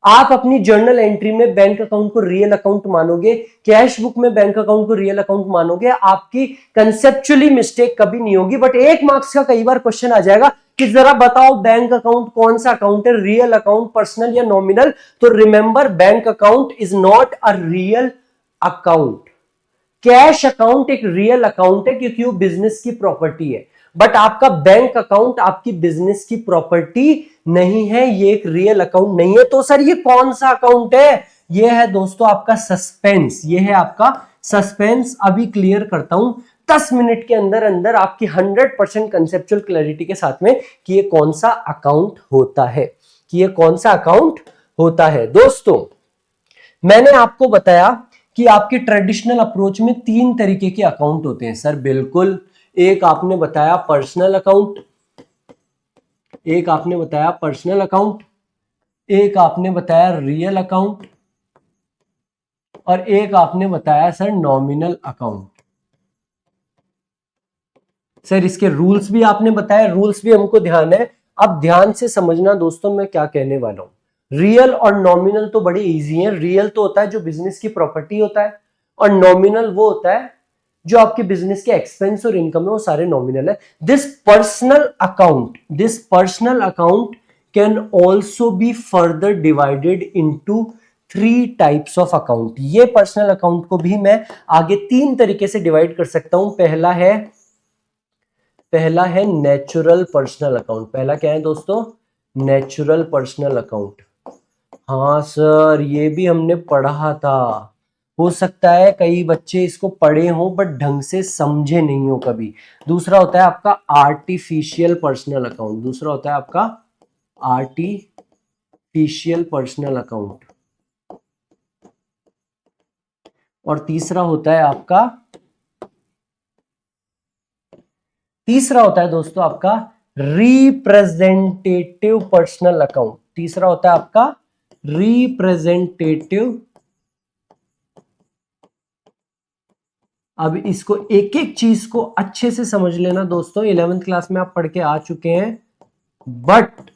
आप अपनी जर्नल एंट्री में बैंक अकाउंट को रियल अकाउंट मानोगे, कैश बुक में बैंक अकाउंट को रियल अकाउंट मानोगे, आपकी कंसेप्चुअली मिस्टेक कभी नहीं होगी। बट 1 मार्क्स का कई बार क्वेश्चन आ जाएगा कि जरा बताओ बैंक अकाउंट कौन सा अकाउंट है, रियल अकाउंट, पर्सनल या नॉमिनल। तो remember bank account is not a real account. Cash account एक रियल अकाउंट है क्योंकि वो बिजनेस की प्रॉपर्टी है, बट आपका बैंक अकाउंट आपकी बिजनेस की प्रॉपर्टी नहीं है, ये एक रियल अकाउंट नहीं है। तो सर ये कौन सा अकाउंट है, ये है दोस्तों आपका सस्पेंस, ये है आपका सस्पेंस। अभी क्लियर करता हूं 10 मिनट के अंदर अंदर आपकी 100% कंसेप्चुअल क्लैरिटी के साथ में कि ये कौन सा अकाउंट होता है, कि ये कौन सा अकाउंट होता है। दोस्तों मैंने आपको बताया कि आपके ट्रेडिशनल अप्रोच में 3 तरीके के अकाउंट होते हैं सर, बिल्कुल। एक आपने बताया पर्सनल अकाउंट, एक आपने बताया पर्सनल अकाउंट, एक आपने बताया रियल अकाउंट, और एक आपने बताया सर नॉमिनल अकाउंट। सर इसके रूल्स भी आपने बताया, रूल्स भी हमको ध्यान है। अब ध्यान से समझना दोस्तों मैं क्या कहने वाला हूं। रियल और नॉमिनल तो बड़े इजी हैं। रियल तो होता है जो बिजनेस की प्रॉपर्टी होता है, और नॉमिनल वो होता है जो आपके बिजनेस के एक्सपेंस और इनकम है, वो सारे नॉमिनल है। This personal account can also be further divided into 3 types of account. ये पर्सनल अकाउंट को भी मैं आगे 3 तरीके से डिवाइड कर सकता हूं। पहला है नेचुरल पर्सनल अकाउंट। पहला क्या है दोस्तों? Natural personal account. हाँ सर, ये भी हमने पढ़ा था। हो सकता है कई बच्चे इसको पढ़े हों बट ढंग से समझे नहीं हो कभी। दूसरा होता है आपका आर्टिफिशियल पर्सनल अकाउंट। दूसरा होता है आपका आर्टिफिशियल पर्सनल अकाउंट। और तीसरा होता है दोस्तों आपका रिप्रेजेंटेटिव पर्सनल अकाउंट। तीसरा होता है आपका रिप्रेजेंटेटिव। अब इसको एक एक चीज को अच्छे से समझ लेना दोस्तों। 11th क्लास में आप पढ़ के आ चुके हैं, बट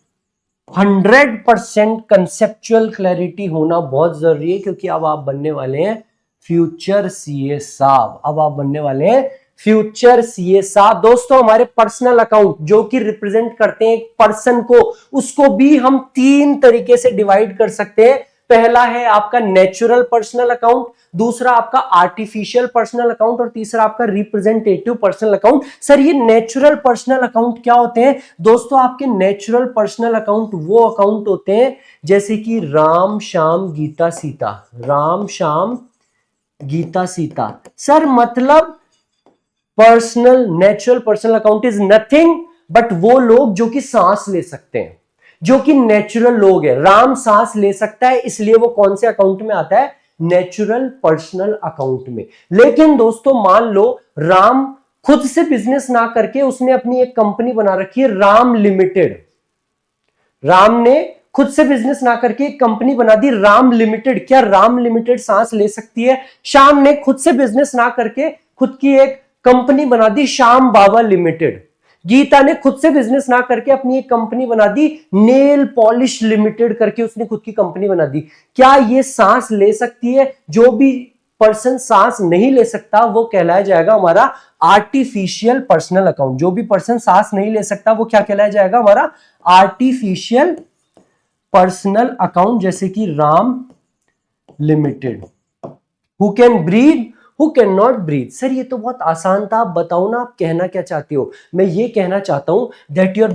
100% कंसेप्चुअल क्लैरिटी होना बहुत जरूरी है, क्योंकि अब आप बनने वाले हैं फ्यूचर सीए साहब। अब आप बनने वाले हैं फ्यूचर सीए साहब। दोस्तों हमारे पर्सनल अकाउंट जो कि रिप्रेजेंट करते हैं एक पर्सन को, उसको भी हम 3 तरीके से डिवाइड कर सकते हैं। पहला है आपका नेचुरल पर्सनल अकाउंट, दूसरा आपका आर्टिफिशियल पर्सनल अकाउंट, और तीसरा आपका रिप्रेजेंटेटिव पर्सनल अकाउंट। सर ये नेचुरल पर्सनल अकाउंट क्या होते हैं? दोस्तों आपके नेचुरल पर्सनल अकाउंट वो अकाउंट होते हैं जैसे कि राम श्याम गीता सीता। राम श्याम गीता सीता। सर मतलब personal natural personal account is nothing but वो लोग जो कि सांस ले सकते हैं, जो कि नेचुरल लोग हैं। राम सांस ले सकता है, इसलिए वो कौन से अकाउंट में आता है? नेचुरल पर्सनल अकाउंट में। लेकिन दोस्तों मान लो राम खुद से बिजनेस ना करके उसने अपनी एक कंपनी बना रखी है राम लिमिटेड। राम ने खुद से बिजनेस ना करके एक कंपनी बना दी राम लिमिटेड। क्या राम लिमिटेड सांस ले सकती है? श्याम ने खुद से बिजनेस ना करके खुद की एक कंपनी बना दी श्याम बाबा लिमिटेड। गीता ने खुद से बिजनेस ना करके अपनी एक कंपनी बना दी नेल पॉलिश लिमिटेड करके, उसने खुद की कंपनी बना दी। क्या ये सांस ले सकती है? जो भी पर्सन सांस नहीं ले सकता वो कहलाया जाएगा हमारा आर्टिफिशियल पर्सनल अकाउंट। जो भी पर्सन सांस नहीं ले सकता वो क्या कहलाया जाएगा? हमारा आर्टिफिशियल पर्सनल अकाउंट। जैसे कि Ram limited. Who can breathe, who can not breathe. Sir ये तो बहुत आसान था, आप बताओ ना आप कहना क्या चाहते हो। मैं ये कहना चाहता हूं that your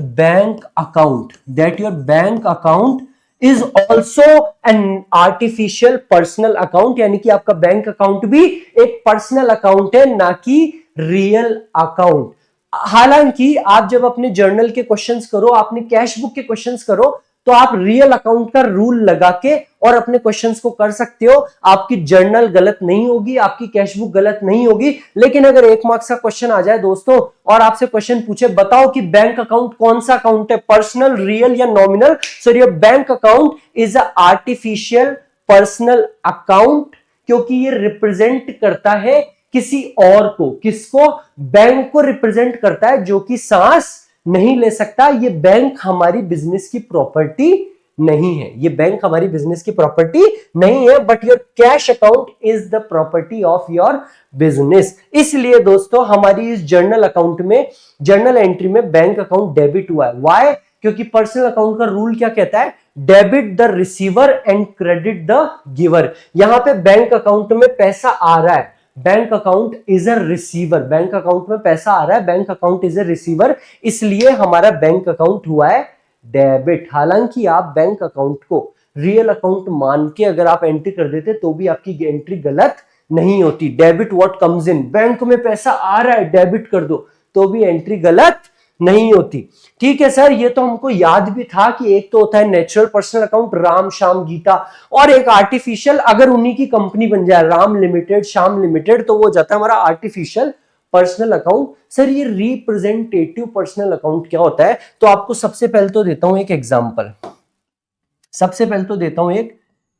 bank account is also an artificial personal account. यानी कि आपका बैंक अकाउंट भी एक पर्सनल अकाउंट है, ना कि रियल अकाउंट। हालांकि आप जब अपने जर्नल के क्वेश्चंस करो, आपने कैश बुक के क्वेश्चंस करो, तो आप रियल अकाउंट का रूल लगा के और अपने क्वेश्चंस को कर सकते हो। आपकी जर्नल गलत नहीं होगी, आपकी कैश बुक गलत नहीं होगी। लेकिन अगर 1 मार्क्स का क्वेश्चन आ जाए दोस्तों और आपसे क्वेश्चन पूछे बताओ कि बैंक अकाउंट कौन सा अकाउंट है, पर्सनल, रियल या nominal? Sir your bank account is a artificial personal account, क्योंकि ये रिप्रेजेंट करता है किसी और को। किसको? बैंक को रिप्रेजेंट करता है जो कि सांस नहीं ले सकता। ये बैंक हमारी बिजनेस की प्रॉपर्टी नहीं है, ये बैंक हमारी बिजनेस की प्रॉपर्टी नहीं है, but your cash account is the property of your business. इसलिए दोस्तों हमारी इस जर्नल अकाउंट में, जर्नल एंट्री में बैंक अकाउंट डेबिट हुआ है। व्हाई? क्योंकि पर्सनल अकाउंट का रूल क्या कहता है? Debit the receiver and credit the giver. यहां पे बैंक अकाउंट में पैसा आ रहा है, bank account is a receiver. Bank account में पैसा आ रहा है, bank account is a receiver, इसलिए हमारा बैंक अकाउंट हुआ है डेबिट। हालांकि आप बैंक अकाउंट को रियल अकाउंट मान के अगर आप एंट्री कर देते तो भी आपकी एंट्री गलत नहीं होती। Debit what comes in, bank में पैसा आ रहा है डेबिट कर दो तो भी एंट्री गलत नहीं होती। ठीक है सर, ये तो हमको याद भी था कि एक तो होता है natural personal account Ram Shyam Geeta, और एक आर्टिफिशियल। अगर उन्हीं की कंपनी बन जाए राम लिमिटेड श्याम लिमिटेड तो वो जाता है हमारा आर्टिफिशियल पर्सनल अकाउंट। सर ये रिप्रेजेंटेटिव पर्सनल अकाउंट क्या होता है? तो आपको सबसे पहले तो देता हूं एक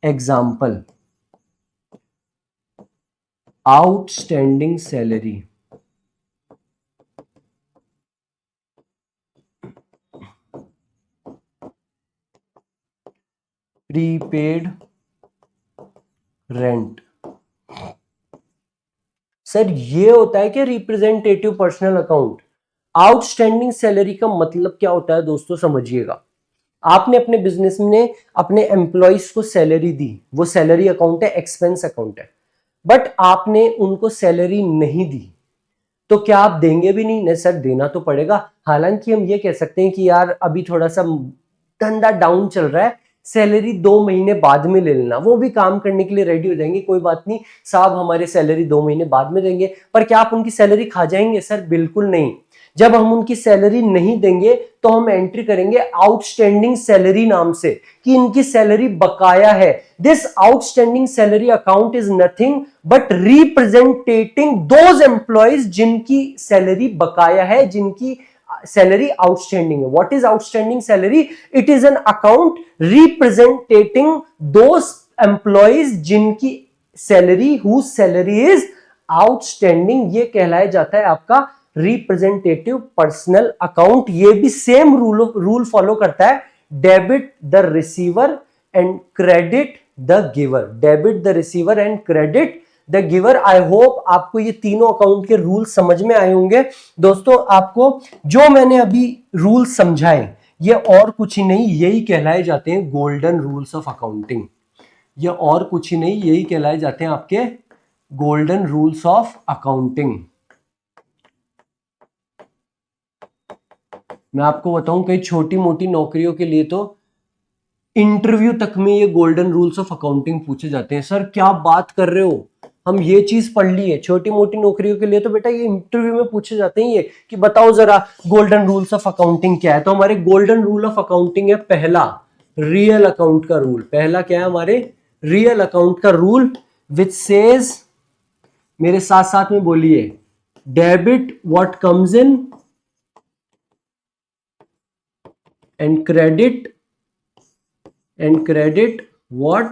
example. Outstanding salary. Prepaid rent. Sir ये होता है कि representative personal account. Outstanding salary का मतलब क्या होता है दोस्तों, समझिएगा। आपने अपने बिजनेस में अपने एम्प्लॉयज को सैलरी दी, वो सैलरी अकाउंट है, एक्सपेंस अकाउंट है, बट आपने उनको सैलरी नहीं दी, तो क्या आप देंगे भी नहीं? नहीं सर, देना तो पड़ेगा। हालांकि हम ये कह सकते हैं कि यार अभी थोड़ा सा धंधा डाउन चल रहा है, सैलरी 2 महीने बाद में ले लेना, वो भी काम करने के लिए रेडी हो जाएंगे, कोई बात नहीं साहब, हमारे सैलरी 2 महीने बाद में देंगे। पर क्या आप उनकी सैलरी खा जाएंगे? सर बिल्कुल नहीं। जब हम उनकी सैलरी नहीं देंगे तो हम एंट्री करेंगे आउटस्टैंडिंग सैलरी नाम से, कि इनकी सैलरी बकाया है। This outstanding salary account is nothing but representing those employees जिनकी सैलरी बकाया है, जिनकी सैलरी आउटस्टैंडिंग है। What is outstanding salary? It is an account representing those employees जिनकी salary, whose salary is outstanding. ये कहलाया जाता है आपका रिप्रेजेंटेटिव पर्सनल अकाउंट। ये भी सेम रूल फॉलो करता है, debit the receiver and credit the giver. Debit the receiver and credit the giver. I hope आपको ये तीनों अकाउंट के रूल समझ में आए होंगे। दोस्तों आपको जो मैंने अभी रूल समझाए, ये और कुछ ही नहीं, यही कहलाए जाते हैं गोल्डन रूल्स ऑफ अकाउंटिंग। ये और कुछ ही नहीं, यही कहलाए जाते हैं आपके गोल्डन रूल्स ऑफ अकाउंटिंग। मैं आपको बताऊं, कई छोटी मोटी नौकरियों के लिए तो इंटरव्यू तक में ये गोल्डन रूल्स ऑफ अकाउंटिंग पूछे जाते हैं। सर क्या बात कर रहे हो, हम ये चीज पढ़ ली है। छोटी मोटी नौकरियों के लिए तो बेटा ये इंटरव्यू में पूछे जाते हैं, ये कि बताओ जरा गोल्डन रूल्स ऑफ अकाउंटिंग क्या है। तो हमारे गोल्डन रूल ऑफ अकाउंटिंग है पहला, रियल अकाउंट का रूल। पहला क्या है हमारे? रियल अकाउंट का रूल, विच सेज, मेरे साथ साथ में बोलिए, debit what comes in and credit what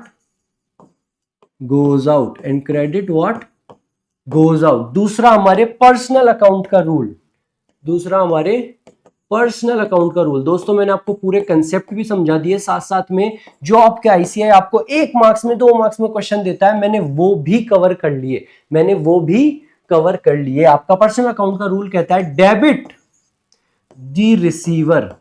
goes out and credit what goes out। दूसरा हमारे पर्सनल अकाउंट का रूल, दूसरा हमारे पर्सनल अकाउंट का रूल। दोस्तों मैंने आपको पूरे कंसेप्ट भी समझा दिए, साथ साथ में जो आपके आईसीआई आपको 1 मार्क्स में 2 मार्क्स में क्वेश्चन देता है, मैंने वो भी कवर कर लिए, मैंने वो भी कवर कर लिए। आपका पर्सनल अकाउंट का रूल कहता है डेबिट द रिसीवर।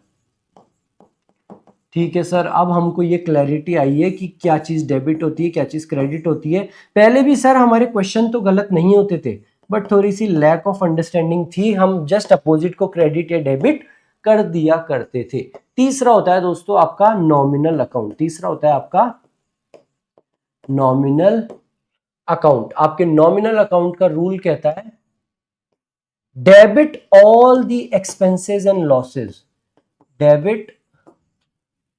ठीक है सर, अब हमको ये क्लैरिटी आई है कि क्या चीज डेबिट होती है, क्या चीज क्रेडिट होती है। पहले भी सर हमारे क्वेश्चन तो गलत नहीं होते थे, बट थोड़ी सी लैक ऑफ अंडरस्टैंडिंग थी, हम जस्ट अपोजिट को क्रेडिट या डेबिट कर दिया करते थे। तीसरा होता है दोस्तों आपका नॉमिनल अकाउंट। तीसरा होता है आपका नॉमिनल अकाउंट। आपके नॉमिनल अकाउंट का रूल कहता है debit all the expenses and losses, debit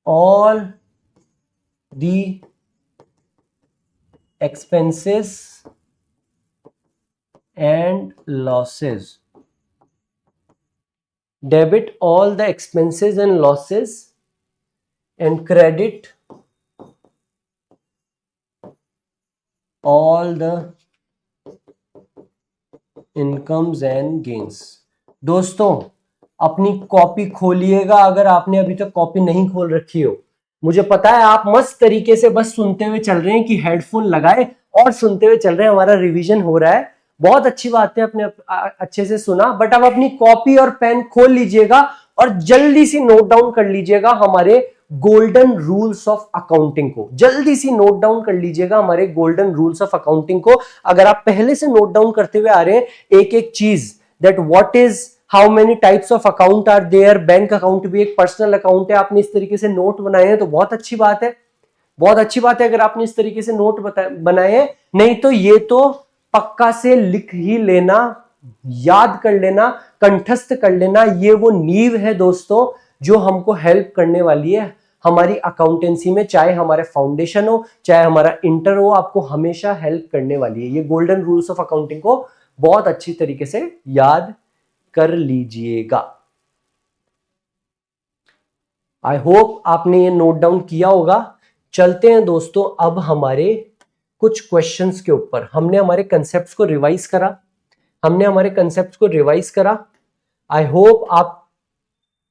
all the expenses and losses, debit all the expenses and losses and credit all the incomes and gains। दोस्तों अपनी कॉपी खोलिएगा, अगर आपने अभी तक कॉपी नहीं खोल रखी हो। मुझे पता है आप मस्त तरीके से बस सुनते हुए चल रहे हैं, कि हेडफोन लगाए और सुनते हुए चल रहे हैं, हमारा रिवीजन हो रहा है, बहुत अच्छी बात है, अपने अच्छे से सुना। बट अब अपनी कॉपी और पेन खोल लीजिएगा और जल्दी सी नोट डाउन कर लीजिएगा हमारे गोल्डन रूल्स ऑफ अकाउंटिंग को। जल्दी सी नोट डाउन कर लीजिएगा हमारे गोल्डन रूल्स ऑफ अकाउंटिंग को। अगर आप पहले से नोट डाउन करते हुए आ रहे हैं एक एक चीज, that what is, how many types of account are there, bank account भी एक पर्सनल अकाउंट है, आपने इस तरीके से नोट बनाए हैं तो बहुत अच्छी बात है, बहुत अच्छी बात है अगर आपने इस तरीके से नोट बनाए हैं। नहीं तो ये तो पक्का से लिख ही लेना, याद कर लेना, कंठस्थ कर लेना। ये वो नींव है दोस्तों जो हमको हेल्प करने वाली है हमारी अकाउंटेंसी में, चाहे हमारे फाउंडेशन हो चाहे हमारा इंटर हो, आपको हमेशा हेल्प करने वाली है। ये गोल्डन रूल्स ऑफ अकाउंटिंग को बहुत अच्छी तरीके से याद कर लीजिएगा। आई होप आपने ये नोट डाउन किया होगा। चलते हैं दोस्तों अब हमारे कुछ क्वेश्चंस के ऊपर। हमने हमारे कंसेप्ट्स को रिवाइज करा, हमने हमारे कंसेप्ट्स को रिवाइज करा। आई होप आप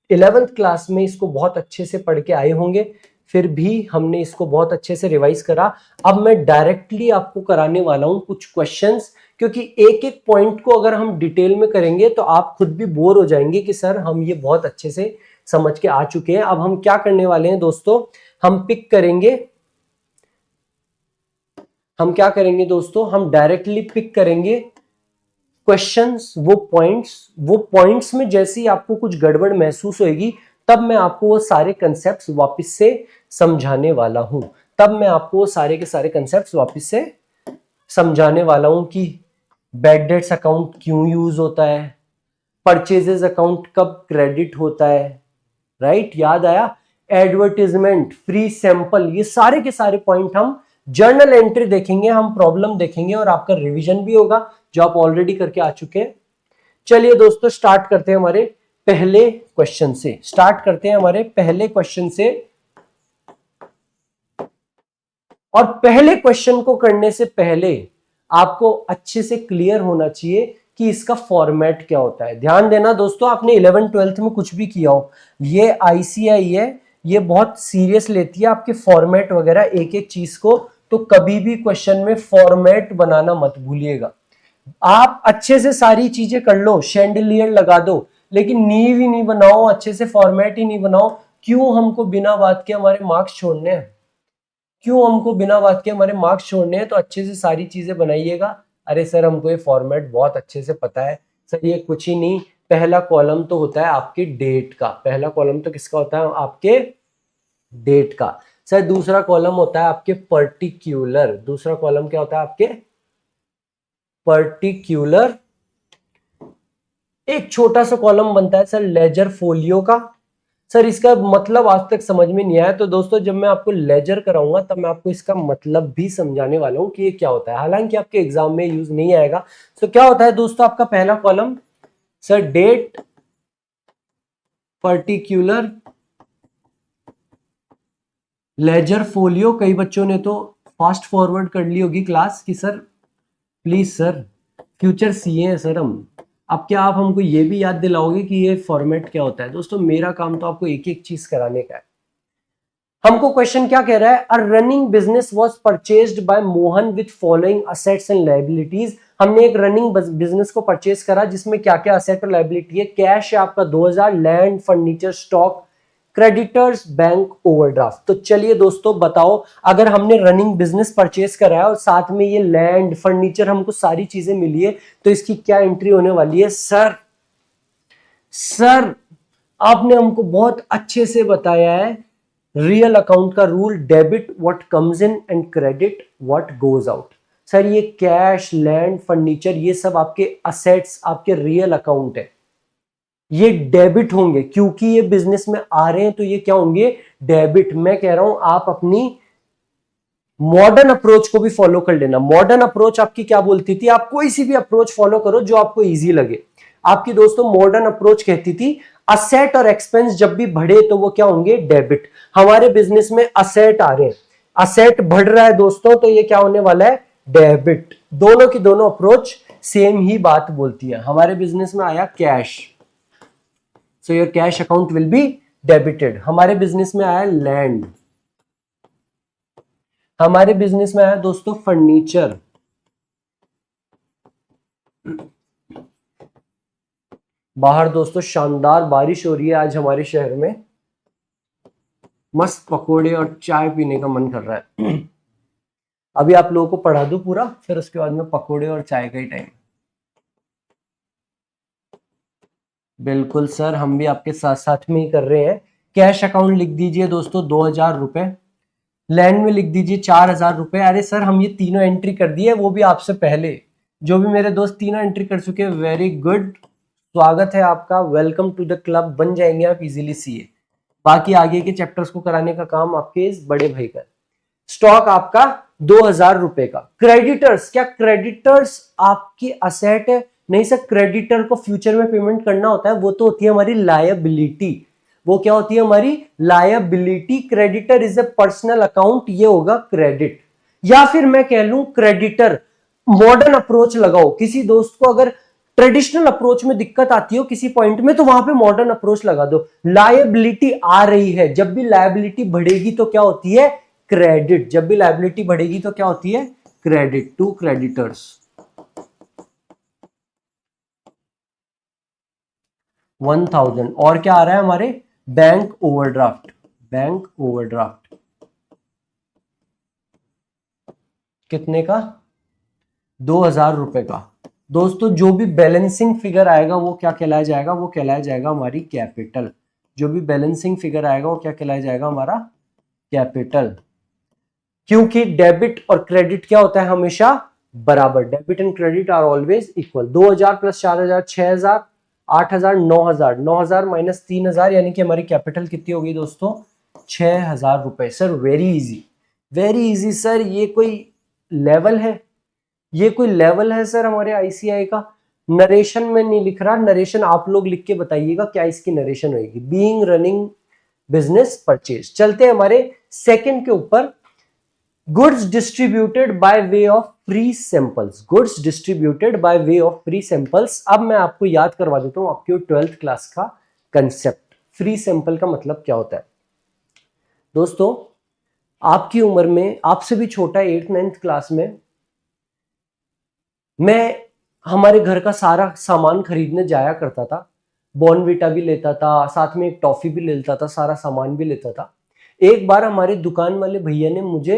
11th क्लास में इसको बहुत अच्छे से पढ़ के आए होंगे। फिर भी हमने इसको बहुत अच्छे से रिवाइज करा। अब मैं डायरेक्टली आपको कराने वाला हूं कुछ क्वेश्चंस, क्योंकि एक एक पॉइंट को अगर हम डिटेल में करेंगे तो आप खुद भी बोर हो जाएंगे कि सर हम ये बहुत अच्छे से समझ के आ चुके हैं। अब हम क्या करने वाले हैं दोस्तों, हम पिक करेंगे, हम क्या करेंगे दोस्तों, हम डायरेक्टली पिक करेंगे क्वेश्चंस, वो पॉइंट्स में जैसे ही आपको कुछ गड़बड़ महसूस होगी तब मैं आपको वो सारे कंसेप्ट्स वापस से समझाने वाला हूं। तब मैं आपको सारे के सारे कंसेप्ट्स वापस से समझाने वाला हूं कि बैड डेट्स अकाउंट क्यों यूज होता है, परचेजेस अकाउंट कब क्रेडिट होता है, राइट, याद आया, एडवर्टीजमेंट, फ्री सैंपल, ये सारे के सारे पॉइंट हम जर्नल एंट्री देखेंगे, हम प्रॉब्लम देखेंगे और आपका रिवीजन भी होगा जो आप ऑलरेडी करके आ चुके हैं। चलिए दोस्तों स्टार्ट करते हैं हमारे पहले क्वेश्चन से, और पहले क्वेश्चन को करने से पहले आपको अच्छे से क्लियर होना चाहिए कि इसका फॉर्मेट क्या होता है। ध्यान देना दोस्तों, आपने 11th-12th में कुछ भी किया हो, ये आईसीआई है, ये बहुत सीरियस लेती है आपके फॉर्मेट वगैरह एक एक चीज को, तो कभी भी क्वेश्चन में फॉर्मेट बनाना मत भूलिएगा। आप अच्छे से सारी चीजें कर लो, शैंडिलियर लगा दो, लेकिन नींव ही नहीं बनाओ, अच्छे से फॉर्मेट ही नहीं बनाओ। क्यों हमको बिना बात के हमारे मार्क्स छोड़ने हैं, तो अच्छे से सारी चीजें बनाइएगा। अरे सर हमको ये फॉर्मेट बहुत अच्छे से पता है सर, ये कुछ ही नहीं, पहला कॉलम तो होता है आपके डेट का, पहला कॉलम तो किसका होता है, आपके डेट का। सर दूसरा कॉलम होता है आपके पर्टिक्यूलर, दूसरा कॉलम क्या होता है आपके पर्टिक्यूलर। एक छोटा सा कॉलम बनता है सर लेजर फोलियो का। सर इसका मतलब आज तक समझ में नहीं आया, तो दोस्तों जब मैं आपको लेजर कराऊंगा तब मैं आपको इसका मतलब भी समझाने वाला हूं कि ये क्या होता है, हालांकि आपके एग्जाम में यूज नहीं आएगा। तो क्या होता है दोस्तों आपका पहला column, sir date, particular, ledger folio. कई बच्चों ने तो फास्ट फॉरवर्ड कर ली होगी क्लास की sir please sir future CA हैं सर हम, अब क्या आप हमको ये भी याद दिलाओगे कि ये फॉर्मेट क्या होता है। दोस्तों मेरा काम तो आपको एक एक चीज कराने का है। हमको क्वेश्चन क्या कह रहा है, अ running business was purchased bye Mohan with following assets and liabilities. हमने एक रनिंग बिजनेस को परचेज करा जिसमें क्या क्या असेट और लायबिलिटी है। कैश है आपका 2000, land, furniture, stock, creditors, bank, overdraft. तो चलिए दोस्तों बताओ, अगर हमने रनिंग बिजनेस परचेज करा है और साथ में ये लैंड, फर्नीचर, हमको सारी चीजें मिली है, तो इसकी क्या एंट्री होने वाली है। सर आपने हमको बहुत अच्छे से बताया है रियल अकाउंट का rule, debit what comes in and credit what goes out. Sir ये कैश, लैंड, फर्नीचर, ये सब आपके असेट्स, आपके रियल अकाउंट है, ये डेबिट होंगे क्योंकि ये बिजनेस में आ रहे हैं, तो ये क्या होंगे, डेबिट। मैं कह रहा हूं आप अपनी मॉडर्न अप्रोच को भी फॉलो कर लेना। मॉडर्न अप्रोच आपकी क्या बोलती थी, आप कोई सी भी अप्रोच फॉलो करो जो आपको इजी लगे। आपकी दोस्तों मॉडर्न अप्रोच कहती थी असेट और एक्सपेंस जब भी बढ़े तो वो क्या होंगे, डेबिट। हमारे बिजनेस में असेट आ रहे हैं, असेट बढ़ रहा है दोस्तों, तो ये क्या होने वाला है, डेबिट। दोनों की दोनों अप्रोच सेम ही बात बोलती है। हमारे बिजनेस में आया cash, so your cash account will be debited. हमारे बिजनेस में आया लैंड, हमारे बिजनेस में आया दोस्तों फर्नीचर, बाहर दोस्तों शानदार बारिश हो रही है आज हमारे शहर में, मस्त पकोड़े और चाय पीने का मन कर रहा है। अभी आप लोगों को पढ़ा दूं पूरा, फिर उसके बाद में पकोड़े और चाय का ही टाइम। बिल्कुल सर हम भी आपके साथ साथ में ही कर रहे हैं। कैश अकाउंट लिख दीजिए दोस्तों 2000 रुपए, लैंड में लिख दीजिए 4000 रुपए। अरे सर हम ये तीनों एंट्री कर दिए, वो भी आपसे पहले। जो भी मेरे दोस्त तीनों एंट्री कर चुके हैं, वेरी गुड, स्वागत है आपका, वेलकम टू द क्लब। बन जाएंगे आप इजीली सीए। बाकी आगे के चैप्टर्स को कराने का काम आपके इस बड़े भाई का। स्टॉक आपका 2000 रुपए का। क्रेडिटर्स, क्या क्रेडिटर्स आपकी असेट है, नहीं सर, क्रेडिटर को फ्यूचर में पेमेंट करना होता है, वो तो होती है हमारी लायबिलिटी। वो क्या होती है, हमारी liability. Creditor is a personal account, ये होगा क्रेडिट। या फिर मैं कह लूं क्रेडिटर, मॉडर्न अप्रोच लगाओ। किसी दोस्त को अगर ट्रेडिशनल अप्रोच में दिक्कत आती हो किसी पॉइंट में, तो वहां पे मॉडर्न अप्रोच लगा दो। लायबिलिटी आ रही है, जब भी लायबिलिटी बढ़ेगी तो क्या होती है, क्रेडिट। जब भी लायबिलिटी बढ़ेगी तो क्या होती है, क्रेडिट टू क्रेडिटर्स। 1000 और क्या आ रहा है हमारे, बैंक ओवरड्राफ्ट। बैंक ओवरड्राफ्ट कितने का, 2000 रुपए का। दोस्तों जो भी बैलेंसिंग फिगर आएगा वो क्या कहलाया जाएगा, वो कहलाया जाएगा हमारी कैपिटल। जो भी बैलेंसिंग फिगर आएगा वो क्या कहलाया जाएगा, हमारा कैपिटल। क्योंकि डेबिट और क्रेडिट क्या होता है, हमेशा बराबर। Debit and credit are always equal. 2000 plus 4000 6000, 8000 9000, 9000 minus 3000, यानी कि हमारी कैपिटल कितनी होगी दोस्तों, 6000 रुपए। Sir very easy, very easy sir. ये कोई लेवल है, ये कोई लेवल है सर हमारे आईसीआई का। नरेशन में नहीं लिख रहा, नरेशन आप लोग लिख के बताइएगा क्या इसकी नरेशन होगी। Being running business purchase. चलते हैं हमारे सेकंड के ऊपर। Goods distributed by way of free samples. Goods distributed by way of free samples. अब मैं आपको याद करवा देता हूं आपकी 12th क्लास का कंसेप्ट। फ्री सैंपल का मतलब क्या होता है दोस्तों, आपकी उम्र में, आपसे भी छोटा 8th 9th क्लास में, मैं हमारे घर का सारा सामान खरीदने जाया करता था। बॉर्नविटा भी लेता था, साथ में एक टॉफी भी लेता था, सारा सामान भी लेता था। एक बार हमारे दुकान वाले भैया ने मुझे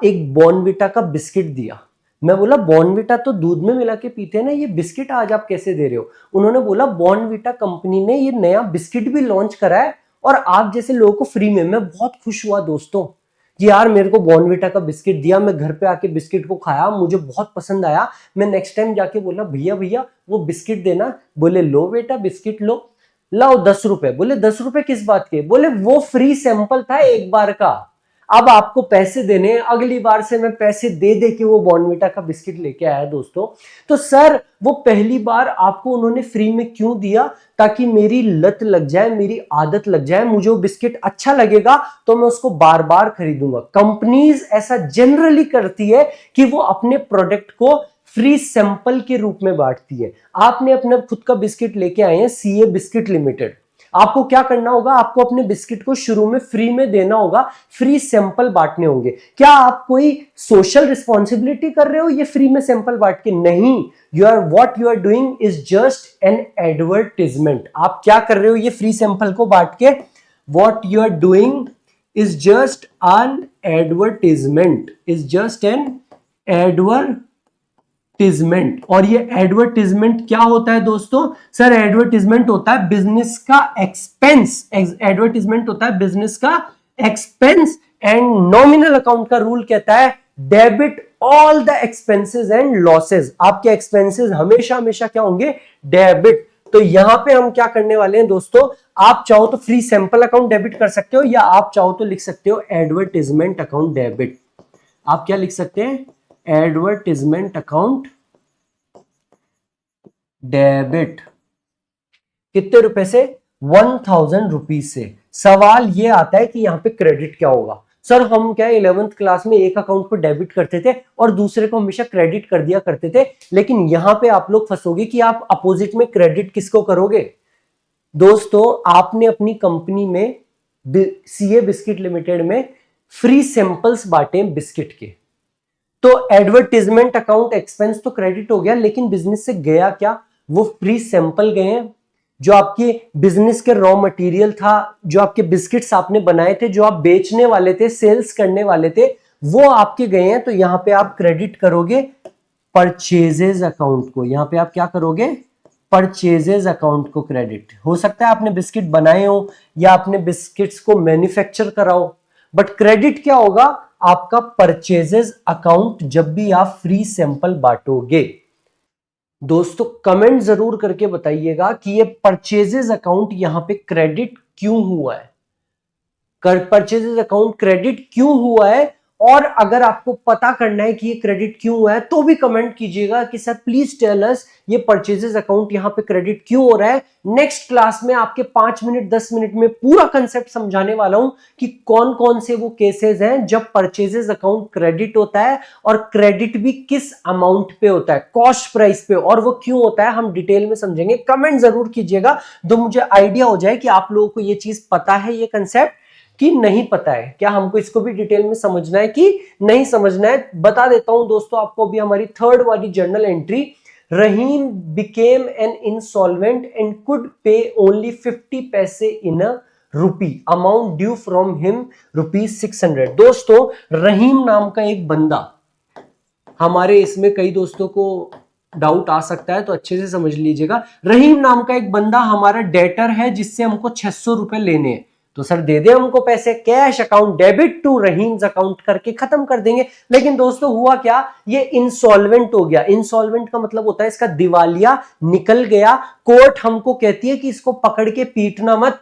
एक बॉर्नविटा का बिस्किट दिया। मैं बोला बॉर्नविटा तो दूध में मिला के पीते हैं ना, ये बिस्किट आज आप कैसे दे रहे हो। उन्होंने बोला बॉर्नविटा कंपनी ने ये नया बिस्किट भी लॉन्च करा है और आप जैसे लोगों को फ्री में। मैं बहुत खुश हुआ दोस्तों कि यार मेरे को बॉर्नविटा का बिस्किट दिया। मैं घर पे आके बिस्किट को खाया, मुझे बहुत पसंद आया। मैं नेक्स्ट टाइम जाके बोला भैया भैया वो बिस्किट देना। बोले लो बेटा बिस्किट लो, लाओ 10 रुपए। बोले 10 रुपए किस बात के, बोले वो फ्री सैंपल था एक बार का, अब आपको पैसे देने, अगली बार से मैं पैसे दे दे के वो बॉर्नविटा का बिस्किट लेके आया दोस्तों। तो सर वो पहली बार आपको उन्होंने फ्री में क्यों दिया, ताकि मेरी लत लग जाए, मेरी आदत लग जाए, मुझे वो बिस्किट अच्छा लगेगा तो मैं उसको बार बार खरीदूंगा। कंपनीज ऐसा जनरली करती है कि वो अपने प्रोडक्ट को फ्री सैंपल के रूप में बांटती है। आपने अपना खुद का बिस्किट लेके आए हैं सीए बिस्किट लिमिटेड, आपको क्या करना होगा, आपको अपने बिस्किट को शुरू में फ्री में देना होगा, फ्री सैंपल बांटने होंगे। क्या आप कोई सोशल रिस्पॉन्सिबिलिटी कर रहे हो ये फ्री में सैंपल बांट के, नहीं। What you are doing is just an advertisement. आप क्या कर रहे हो ये फ्री सैंपल को बांट के, what you are doing is just an advertisement, is just an advertisement. और ये एडवर्टिजमेंट क्या होता है दोस्तों, सर एडवर्टिजमेंट होता है बिजनेस का एक्सपेंस। एडवर्टिजमेंट होता है बिजनेस का एक्सपेंस एंड नॉमिनल अकाउंट का रूल कहता है debit all the expenses and losses. आपके एक्सपेंसेस हमेशा हमेशा क्या होंगे, डेबिट। तो यहां पे हम क्या करने वाले हैं दोस्तों, आप चाहो तो फ्री सैंपल अकाउंट डेबिट कर सकते हो, या आप चाहो तो लिख सकते हो एडवर्टिजमेंट अकाउंट डेबिट। आप क्या लिख सकते हैं, एडवर्टिजमेंट अकाउंट डेबिट। कितने रुपए से, 1000 रुपीज से। सवाल ये आता है कि यहां पे क्रेडिट क्या होगा। सर हम क्या 11th क्लास में एक अकाउंट को डेबिट करते थे और दूसरे को हमेशा क्रेडिट कर दिया करते थे, लेकिन यहां पे आप लोग फंसोगे कि आप अपोजिट में क्रेडिट किसको करोगे। दोस्तों आपने अपनी कंपनी में सीए बिस्किट लिमिटेड में फ्री सैंपल्स बांटे बिस्किट के, तो एडवर्टीजमेंट अकाउंट एक्सपेंस तो क्रेडिट हो गया, लेकिन बिजनेस से गया क्या, वो फ्री सैंपल गए हैं। जो आपके बिजनेस के रॉ मटेरियल था, जो आपके बिस्किट्स आपने बनाए थे, जो आप बेचने वाले थे, सेल्स करने वाले थे, वो आपके गए हैं। तो यहां पे आप क्रेडिट करोगे परचेजेज अकाउंट को। यहां पे आप क्या करोगे, परचेजेज अकाउंट को क्रेडिट। हो सकता है आपने बिस्किट बनाए हो या आपने बिस्किट्स को मैन्युफैक्चर कराओ, बट क्रेडिट क्या होगा आपका, परचेजेस अकाउंट, जब भी आप फ्री सैंपल बांटोगे। दोस्तों कमेंट जरूर करके बताइएगा कि ये परचेजेस अकाउंट यहां पे क्रेडिट क्यों हुआ है, परचेजेस अकाउंट क्रेडिट क्यों हुआ है, और अगर आपको पता करना है कि ये क्रेडिट क्यों हुआ है तो भी कमेंट कीजिएगा कि सर प्लीज टेल अस ये परचेजेस अकाउंट यहाँ पे क्रेडिट क्यों हो रहा है। नेक्स्ट क्लास में आपके 5 मिनट 10 मिनट में पूरा कंसेप्ट समझाने वाला हूं कि कौन कौन से वो केसेस हैं जब परचेजेस अकाउंट क्रेडिट होता है और क्रेडिट भी किस अमाउंट पे होता है, कॉस्ट प्राइस पे, और वो क्यों होता है हम डिटेल में समझेंगे। कमेंट जरूर कीजिएगा तो मुझे आइडिया हो जाए कि आप लोगों को ये चीज पता है, ये कंसेप्ट कि नहीं पता है, क्या हमको इसको भी डिटेल में समझना है कि नहीं समझना है। बता देता हूं दोस्तों आपको अभी हमारी थर्ड वाली journal entry, Rahim became an insolvent and could पे ओनली 50 पैसे इन अ रुपी, अमाउंट ड्यू फ्रॉम हिम ₹600। दोस्तों रहीम नाम का एक बंदा, हमारे इसमें कई दोस्तों को डाउट आ सकता है तो अच्छे से समझ लीजिएगा। रहीम नाम का एक बंदा हमारा डेटर है जिससे हमको 600 रुपए लेने हैं, तो सर दे दे हमको पैसे, cash account debit to Rahim's account करके खत्म कर देंगे। लेकिन दोस्तों हुआ क्या, ये इंसॉल्वेंट हो गया। इंसॉल्वेंट का मतलब होता है इसका दिवालिया निकल गया। कोर्ट हमको कहती है कि इसको पकड़ के पीटना मत।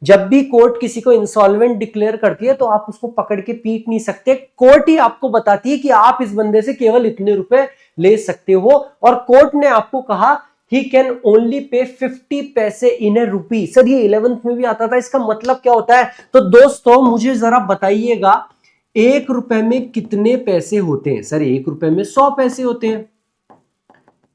जब भी कोर्ट किसी को इंसॉल्वेंट डिक्लेयर करती है तो आप उसको पकड़ के पीट नहीं सकते, कोर्ट ही आपको बताती है कि आप इस बंदे से केवल इतने रुपए ले सकते हो। और कोर्ट ने आपको कहा ही कैन ओनली पे 50 पैसे इन ए रुपी। सर ये 11th में भी आता था, इसका मतलब क्या होता है? तो दोस्तों मुझे जरा बताइएगा 1 रुपए में कितने पैसे होते हैं? सर 1 रुपए में 100 पैसे होते हैं,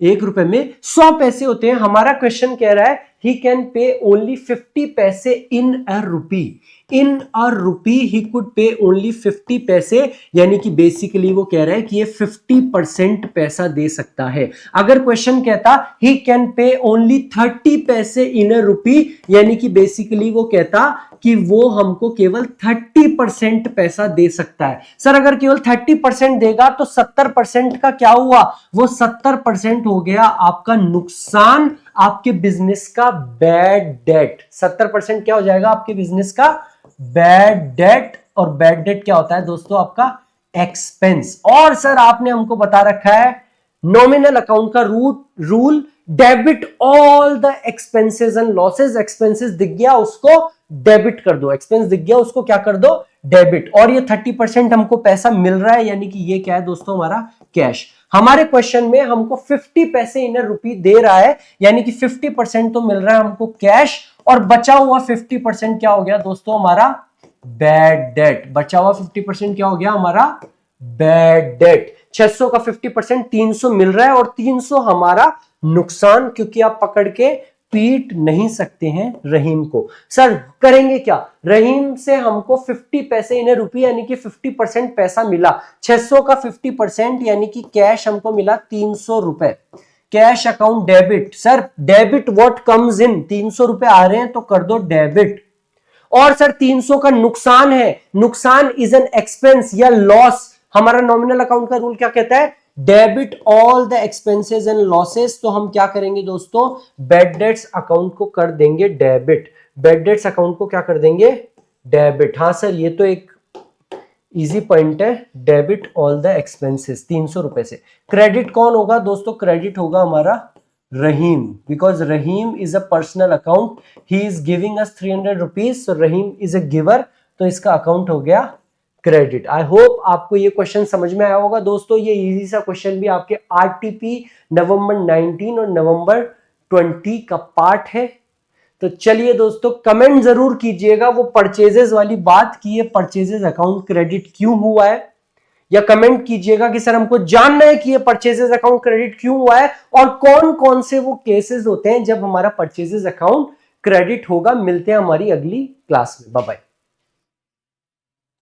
1 रुपए में 100 पैसे होते हैं। हमारा क्वेश्चन कह रहा है ही कैन पे ओनली 50 पैसे इन अ रुपी, इन अ रुपी ही कुड पे ओनली 50 पैसे, यानी कि बेसिकली वो कह रहा है कि ये 50% पैसा दे सकता है। अगर क्वेश्चन कहता ही कैन पे ओनली 30 पैसे इन अ रुपी, यानी कि बेसिकली वो कहता कि वो हमको केवल 30% पैसा दे सकता है। सर अगर केवल 30% देगा तो 70% का क्या हुआ? वो 70% हो गया आपका नुकसान, आपके बिजनेस का बैड डेट। 70% क्या हो जाएगा आपके बिजनेस का? Bad debt. और बैड डेट क्या होता है दोस्तों? आपका एक्सपेंस। और सर आपने हमको बता रखा है नॉमिनल अकाउंट का rule, debit all the expenses and losses. Expenses दिख गया उसको डेबिट कर दो, एक्सपेंस दिख गया उसको क्या कर दो? डेबिट। और ये 30% हमको पैसा मिल रहा है, यानी कि ये क्या है दोस्तों? हमारा कैश। हमारे क्वेश्चन में हमको 50 पैसे इन रुपी दे रहा है, यानी कि 50% तो मिल रहा है हमको कैश, और बचा हुआ 50% क्या हो गया दोस्तों? हमारा बैड डेट। बचा हुआ 50% क्या हो गया? हमारा बैड डेट। 600 का 50% 300 मिल रहा है, और 300 हमारा नुकसान, क्योंकि आप पकड़ के पीट नहीं सकते हैं रहीम को। सर करेंगे क्या? रहीम से हमको 50 पैसे इन रुपये यानी कि 50% पैसा मिला। 600 का 50% यानी कि कैश हमको मिला 300 रुपए। Cash account debit. Sir debit what comes इन, 300 रुपए आ रहे हैं तो कर दो डेबिट। और सर 300 का नुकसान है, नुकसान इज एन एक्सपेंस या लॉस। हमारा नॉमिनल अकाउंट का रूल क्या कहता है? Debit all the expenses and losses. तो हम क्या करेंगे दोस्तों? बैड डेट्स अकाउंट को कर देंगे डेबिट। बैड डेट्स अकाउंट को क्या कर देंगे? डेबिट। हाँ सर ये तो एक इजी पॉइंट है, डेबिट ऑल द एक्सपेंसेस 300 रुपए से। क्रेडिट कौन होगा दोस्तों? क्रेडिट होगा हमारा Rahim, because Rahim is a personal account, he is giving us 300 rupees, so Rahim is a giver, तो इसका अकाउंट हो गया क्रेडिट। आई होप आपको ये क्वेश्चन समझ में आया होगा दोस्तों। ये इजी सा क्वेश्चन भी आपके आरटीपी नवंबर 19 और नवंबर 20 का पार्ट है। तो चलिए दोस्तों कमेंट जरूर कीजिएगा वो परचेजेस वाली बात की, ये परचेजेस अकाउंट क्रेडिट क्यों हुआ है, या कमेंट कीजिएगा कि सर हमको जानना है कि ये परचेजेस अकाउंट क्रेडिट क्यों हुआ है, और कौन कौन से वो केसेस होते हैं जब हमारा परचेजेस अकाउंट क्रेडिट होगा। मिलते हैं हमारी अगली क्लास में। Bye bye.